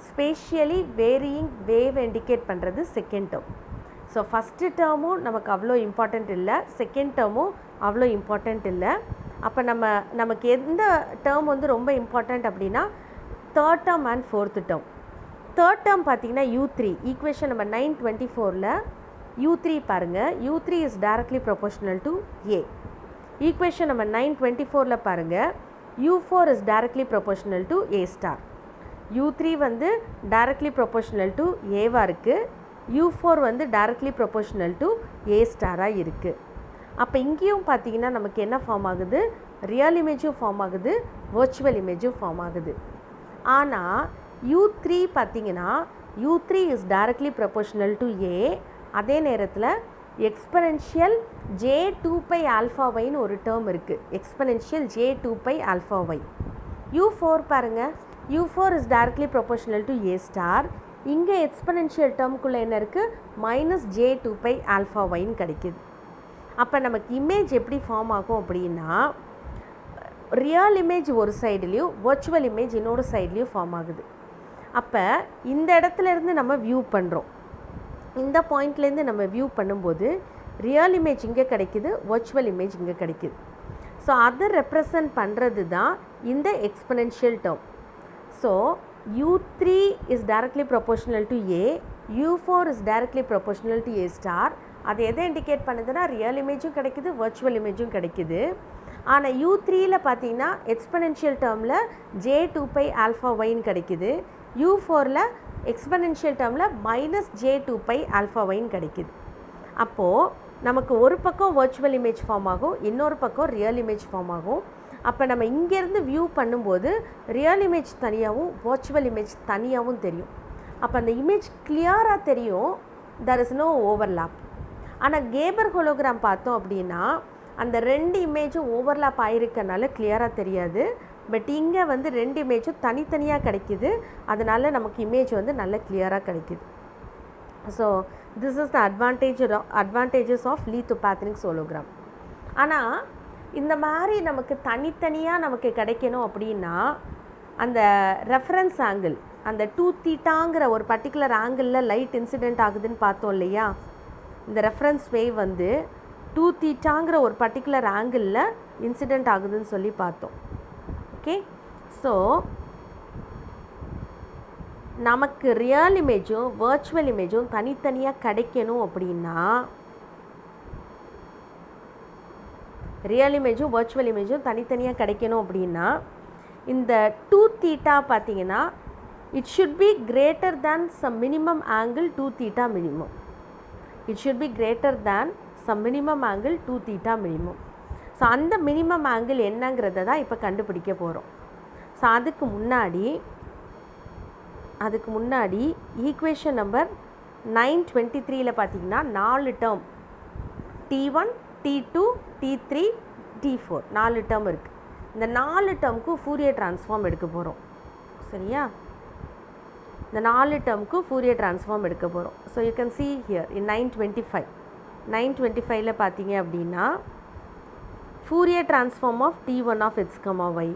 Spatially varying wave indicate பண்ணுறது second term. So first டேர்மும் நமக்கு அவ்வளோ important இல்லை, second டேர்மும் அவ்வளோ important இல்லை. அப்போ நமக்கு எந்த term வந்து ரொம்ப இம்பார்ட்டண்ட் அப்படின்னா third term and fourth term. Third term பார்த்திங்கன்னா U3. ஈக்குவேஷன் நம்பர் 924ல் U3 பாருங்கள். U3 is directly proportional to A. Equation number 924ல் பாருங்கள் U4 is directly proportional to A star. U3 வந்து டைரக்ட்லி ப்ரொபோஷனல் டு ஏவாக இருக்குது. U4 வந்து directly proportional to A ஸ்டாராக இருக்குது. அப்போ இங்கேயும் பார்த்தீங்கன்னா நமக்கு என்ன ஃபார்ம் ஆகுது, ரியல் இமேஜும் ஃபார்ம் ஆகுது, வர்ச்சுவல் இமேஜும் ஃபார்ம் ஆகுது. ஆனால் U3 பார்த்தீங்கன்னா U3 is directly proportional to A. அதே நேரத்தில் எக்ஸ்பனென்ஷியல் J2 pi alpha yன்னு ஒரு டேர்ம் இருக்குது. Exponential J2 pi alpha y. U4 பாருங்கள், U4 is directly proportional to A star. இங்கே எக்ஸ்பனென்ஷியல் டேர்முக்குள்ளே என்ன இருக்குது, -J2 pi alpha yன்னு கிடைக்கிது. அப்போ நமக்கு இமேஜ் எப்படி ஃபார்ம் ஆகும் அப்படின்னா ரியல் இமேஜ் ஒரு சைட்லேயும் வர்ச்சுவல் இமேஜ் இன்னொரு சைட்லேயும் ஃபார்ம் ஆகுது. அப்போ இந்த இடத்துலேருந்து நம்ம வியூ பண்ணுறோம். இந்த பாயிண்ட்லேருந்து நம்ம வியூ பண்ணும்போது ரியல் இமேஜ் இங்கே கிடைக்கிது, வர்ச்சுவல் இமேஜ் இங்கே கிடைக்கிது. ஸோ அதை ரெப்ரசன்ட் பண்ணுறது தான் இந்த exponential term. So U3 is directly proportional to A, U4 is directly proportional to A star. அது எதை இண்டிகேட் பண்ணுதுன்னா ரியல் இமேஜும் கிடைக்குது, வர்ச்சுவல் இமேஜும் கிடைக்குது. ஆனால் U3யில் பார்த்தீங்கன்னா எக்ஸ்பனென்ஷியல் டேர்மில் J2π ஆல்ஃபா ஒய்ன்னு கிடைக்குது, U4ல் எக்ஸ்பனென்ஷியல் டேர்மில் -J2π ஆல்ஃபா ஒய்ன்னு கிடைக்குது. அப்போது நமக்கு ஒரு பக்கம் வர்ச்சுவல் இமேஜ் ஃபார்ம் ஆகும், இன்னொரு பக்கம் ரியல் இமேஜ் ஃபார்ம் ஆகும். அப்போ நம்ம இங்கேருந்து வியூ பண்ணும்போது ரியல் இமேஜ் தனியாகவும் வர்ச்சுவல் இமேஜ் தனியாகவும் தெரியும். அப்போ அந்த இமேஜ் கிளியராக தெரியும், there is no overlap. ஆனால் கேபர் ஹோலோகிராம் பார்த்தோம் அப்படின்னா அந்த ரெண்டு இமேஜும் ஓவர்லாப் ஆகிருக்கனால கிளியராக தெரியாது. பட் இங்கே வந்து ரெண்டு இமேஜும் தனித்தனியாக கிடைக்கிது, அதனால் நமக்கு இமேஜ் வந்து நல்ல கிளியராக கிடைக்கிது. So this is the advantages of Leith Upatnieks hologram. ஆனால் இந்த மாதிரி நமக்கு தனித்தனியாக நமக்கு கிடைக்கணும் அப்படின்னா அந்த ரெஃபரன்ஸ் ஆங்கிள், அந்த 2θங்கிற ஒரு பர்டிகுலர் ஆங்கிளில் லைட் இன்சிடெண்ட் ஆகுதுன்னு பார்த்தோம் இல்லையா. இந்த ரெஃபரன்ஸ் வேவ் வந்து 2θங்கிற ஒரு பர்டிகுலர் ஆங்கிளில் இன்சிடெண்ட் ஆகுதுன்னு சொல்லி பார்த்தோம். ஓகே, ஸோ நமக்கு ரியல் இமேஜும் வர்ச்சுவல் இமேஜும் தனித்தனியாக கிடைக்கணும் அப்படின்னா இந்த 2θ பார்த்தீங்கன்னா it should be greater than some minimum angle 2θ minimum. So அந்த மினிமம் ஆங்கிள் என்னங்கிறத தான் இப்போ கண்டுபிடிக்க போகிறோம். ஸோ அதுக்கு முன்னாடி ஈக்குவேஷன் நம்பர் 923ல் பார்த்தீங்கன்னா 4 term T1, T2, T3, T4 4 term இருக்குது. இந்த 4 டேர்முக்கு ஃபூரியர் ட்ரான்ஸ்ஃபார்ம் எடுக்க போகிறோம். சரியா, இந்த 4 டேர்முக்கு ஃபூரியர் ட்ரான்ஸ்ஃபார்ம் எடுக்க போகிறோம். So you can see here in 925ல் பார்த்தீங்க அப்படின்னா Fourier transform of T1 of x, y.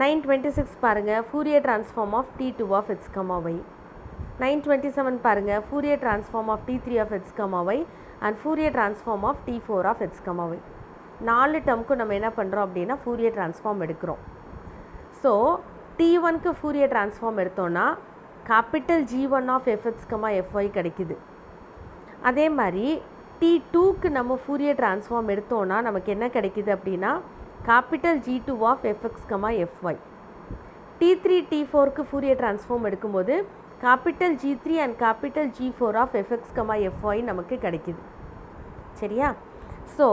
926 பாருங்கள், Fourier transform of T2 of x, y. 927 பாருங்கள், Fourier transform of T3 of x, y and Fourier transform of T4 of x, y. 4 டேர்முக்கு நம்ம என்ன பண்ணுறோம் அப்படின்னா ஃபூரியர் ட்ரான்ஸ்ஃபார்ம் எடுக்கிறோம். So T1க்கு Fourier transform எடுத்தோன்னா capital G1 of fx, fy கிடைக்குது. அதே மாதிரி T2க்கு நம்ம ஃபூரியர் ட்ரான்ஸ்ஃபார்ம் எடுத்தோன்னா நமக்கு என்ன கிடைக்குது அப்படின்னா capital G2 of fx, fy. T3, T4க்கு ஃபூரியர் ட்ரான்ஸ்ஃபார்ம் எடுக்கும்போது capital G3 and capital G4 of fx, fy நமக்கு கிடைக்குது. சரியா, ஸோ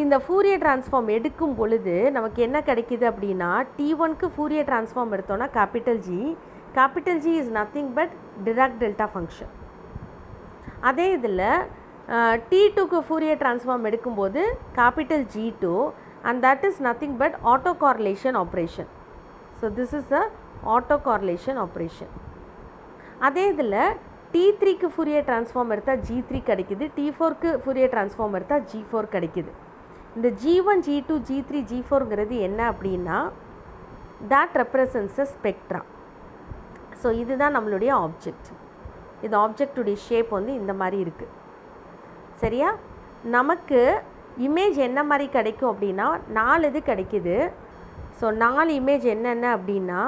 இந்த ஃபூரியர் ட்ரான்ஸ்ஃபார்ம் எடுக்கும் பொழுது நமக்கு என்ன கிடைக்குது அப்படின்னா T1க்கு ஃபூரியர் ட்ரான்ஸ்ஃபார்ம் எடுத்தோன்னா capital G is nothing but Dirac delta function. அதே இதில் T2க்கு ஃபூரியர் ட்ரான்ஸ்ஃபார்ம் எடுக்கும்போது capital G2 and that is nothing but autocorrelation operation. So this is a autocorrelation operation. அதே இதில் T3க்கு ஃபூரியர் ட்ரான்ஸ்ஃபார்ம் எடுத்தால் G3 கிடைக்குது, T4க்கு ஃபூரியர் ட்ரான்ஸ்ஃபார்ம் எடுத்தால் G4 கிடைக்குது. இந்த G1, G2, G3, G4ங்கிறது என்ன அப்படின்னா that represents a spectra. So இதுதான் நம்மளுடைய ஆப்ஜெக்ட். இது ஆப்ஜெக்டுடைய ஷேப் வந்து இந்த மாதிரி இருக்குது. சரியா, நமக்கு இமேஜ் என்ன மாதிரி கிடைக்கும் அப்படின்னா 4 இது கிடைக்குது. ஸோ 4 இமேஜ் என்னென்ன அப்படின்னா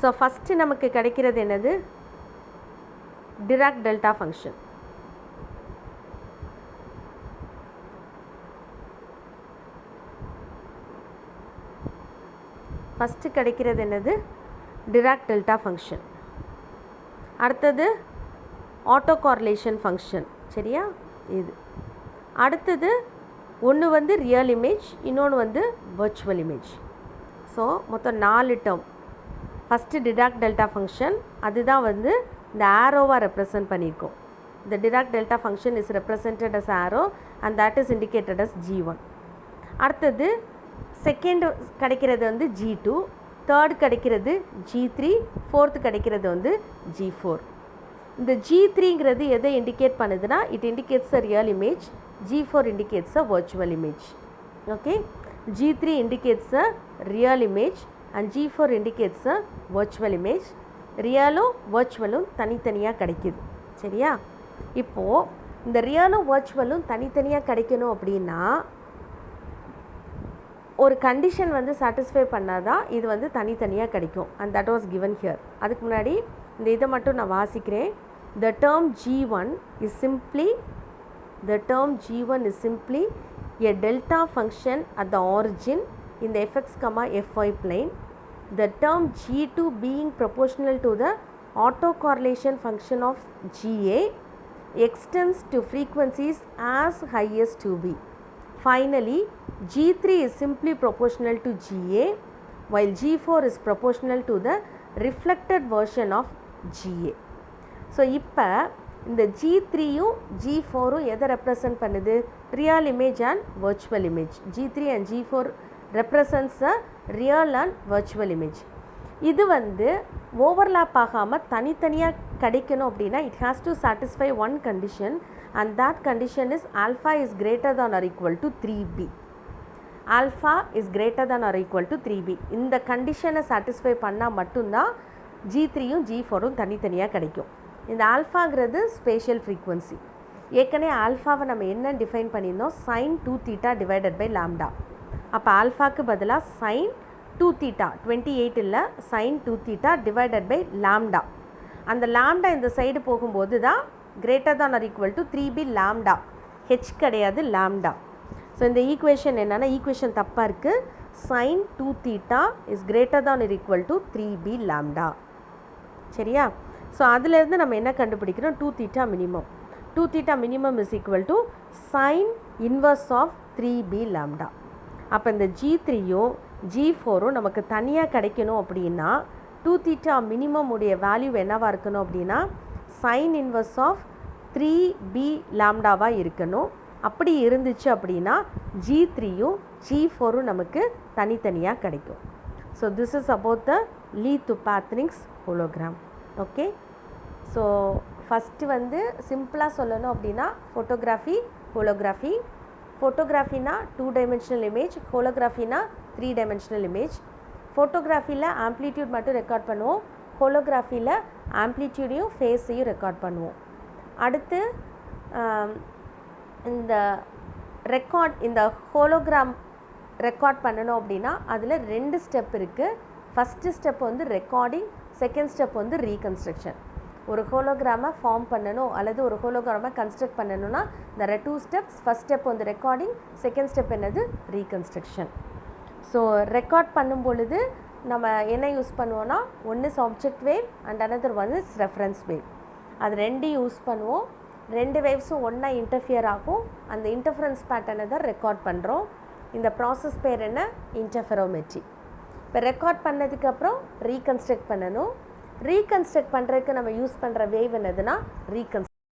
ஸோ ஃபஸ்ட்டு நமக்கு கிடைக்கிறது என்னது டிராக் டெல்டா ஃபங்க்ஷன். ஃபஸ்ட்டு கிடைக்கிறது என்னது டிராக் டெல்டா ஃபங்க்ஷன். அடுத்தது ஆட்டோ கார்லேஷன் ஃபங்க்ஷன். சரியா, இது அடுத்தது ஒன்று வந்து ரியல் இமேஜ், இன்னொன்று வந்து வர்ச்சுவல் இமேஜ். ஸோ மொத்தம் 4 term. First Dirac delta function, அதுதான் வந்து இந்த ஆரோவாக ரெப்ரசன்ட் பண்ணியிருக்கோம். இந்த Dirac delta function is represented as arrow and that is indicated as G1. அடுத்தது செகண்ட் கிடைக்கிறது வந்து G2, தேர்ட் கிடைக்கிறது G3, ஃபோர்த்து கிடைக்கிறது வந்து G4. இந்த G3ங்கிறது எதை இண்டிகேட் பண்ணுதுன்னா it indicates a real image, G4 indicates a virtual image. Okay, G3 indicates a real image and G4 indicates a virtual image. ரியலும் வர்ச்சுவலும் தனித்தனியாக கிடைக்கிது. சரியா, இப்போது இந்த ரியலும் வர்ச்சுவலும் தனித்தனியாக கிடைக்கணும் அப்படின்னா ஒரு கண்டிஷன் வந்து சாட்டிஸ்ஃபை பண்ணாதான் இது வந்து தனித்தனியாக கிடைக்கும். And that was given here. அதுக்கு முன்னாடி இந்த இதை மட்டும் நான் வாசிக்கிறேன். The term G1 is simply a delta function at the origin in the fx, fy plane. The term G2 being proportional to the autocorrelation function of Ga extends to frequencies as high as 2b. Finally, G3 is simply proportional to Ga, while G4 is proportional to the reflected version of Ga. So இப்போ இந்த G3யும் G4ம் எதை represent பண்ணுது? Real image and virtual image. G3 and G4 represents a real and virtual image. இது வந்து overlap ஆகாமல் தனித்தனியாக கிடைக்கணும் அப்படின்னா it has to satisfy one condition, and that condition is alpha is greater than or equal to 3b. Alpha is greater than or equal to 3b. இந்த கண்டிஷனை satisfy பண்ணால் மட்டும்தான் G3யும் G4ம் தனித்தனியாக கிடைக்கும். இந்த ஆல்ஃபாங்கிறது ஸ்பேஷியல் ஃப்ரீக்வன்சி. ஏற்கனவே ஆல்ஃபாவை நம்ம என்ன டிஃபைன் பண்ணியிருந்தோம்? sin 2θ divided by lambda. அப்போ ஆல்ஃபாவுக்கு பதிலாக sin 2θ 28 இல்லை sin 2θ டிவைடட் பை லாம்டா. அந்த லாம்டா இந்த சைடு போகும்போது தான் greater than or equal to 3b lambda. H கிடையாது, லாம்டா. ஸோ இந்த ஈக்குவேஷன் என்னென்னா ஈக்குவேஷன் தப்பாக இருக்குது. sin 2θ is greater than or equal to 3b lambda. சரியா? ஸோ அதிலேருந்து நம்ம என்ன கண்டுபிடிக்கிறோம்? 2θ minimum. 2θ minimum is equal to sine inverse of 3b lambda. அப்போ இந்த G3யும் G4ம் நமக்கு தனியாக கிடைக்கணும் அப்படின்னா 2θ மினிமம் உடைய வேல்யூ என்னவாக இருக்கணும் அப்படின்னா சைன் இன்வர்ஸ் ஆஃப் 3b லாம்டாவாக இருக்கணும். அப்படி இருந்துச்சு அப்படின்னா G3யும் G4ம் நமக்கு தனித்தனியாக கிடைக்கும். So this is about the Leith Upatnieks hologram. Okay. So first வந்து சிம்பிளாக சொல்லணும் அப்படின்னா ஃபோட்டோகிராஃபி, ஹோலோகிராஃபி. ஃபோட்டோகிராஃபினா 2 டைமென்ஷனல் இமேஜ், ஹோலோகிராஃபினா 3 டைமென்ஷனல் இமேஜ். ஃபோட்டோகிராஃபியில் ஆம்ப்ளிடியூட் மட்டும் ரெக்கார்ட் பண்ணுவோம், ஹோலோகிராஃபியில் ஆம்ப்ளிடியூடையும் ஃபேஸையும் ரெக்கார்ட் பண்ணுவோம். அடுத்து இந்த ஹோலோகிராம் ரெக்கார்ட் பண்ணணும் அப்படின்னா அதில் 2 ஸ்டெப் இருக்குது. ஃபஸ்ட்டு ஸ்டெப் வந்து ரெக்கார்டிங், செகண்ட் ஸ்டெப் வந்து ரீகன்ஸ்ட்ரக்ஷன். ஒரு ஹோலோகிராமை ஃபார்ம் பண்ணணும் அல்லது ஒரு ஹோலோகிராமை கன்ஸ்ட்ரக்ட் பண்ணணும்னா there are 2 steps. First step வந்து ரெக்கார்டிங், செகண்ட் ஸ்டெப் என்னது? ரீகன்ஸ்ட்ரக்ஷன். ஸோ ரெக்கார்ட் பண்ணும் பொழுது நம்ம என்ன யூஸ் பண்ணுவோன்னா ஒன்று is object wave and another one is reference wave. அது ரெண்டையும் யூஸ் பண்ணுவோம். 2 வேவ்ஸும் ஒன்றா இன்டர்ஃபியர் ஆகும். அந்த இன்டர்ஃபரன்ஸ் பேட்டர்னை தான் ரெக்கார்ட் பண்ணுறோம். இந்த ப்ராசஸ் பேர் என்ன? இன்டர்ஃபெரோமெட்ரி. இப்போ ரெக்கார்ட் பண்ணதுக்கப்புறம் ரீகன்ஸ்ட்ரக்ட் பண்ணணும். ரீகன்ஸ்ட்ரக்ட் பண்ணுறதுக்கு நம்ம யூஸ் பண்ணுற வேவ் என்னதுன்னா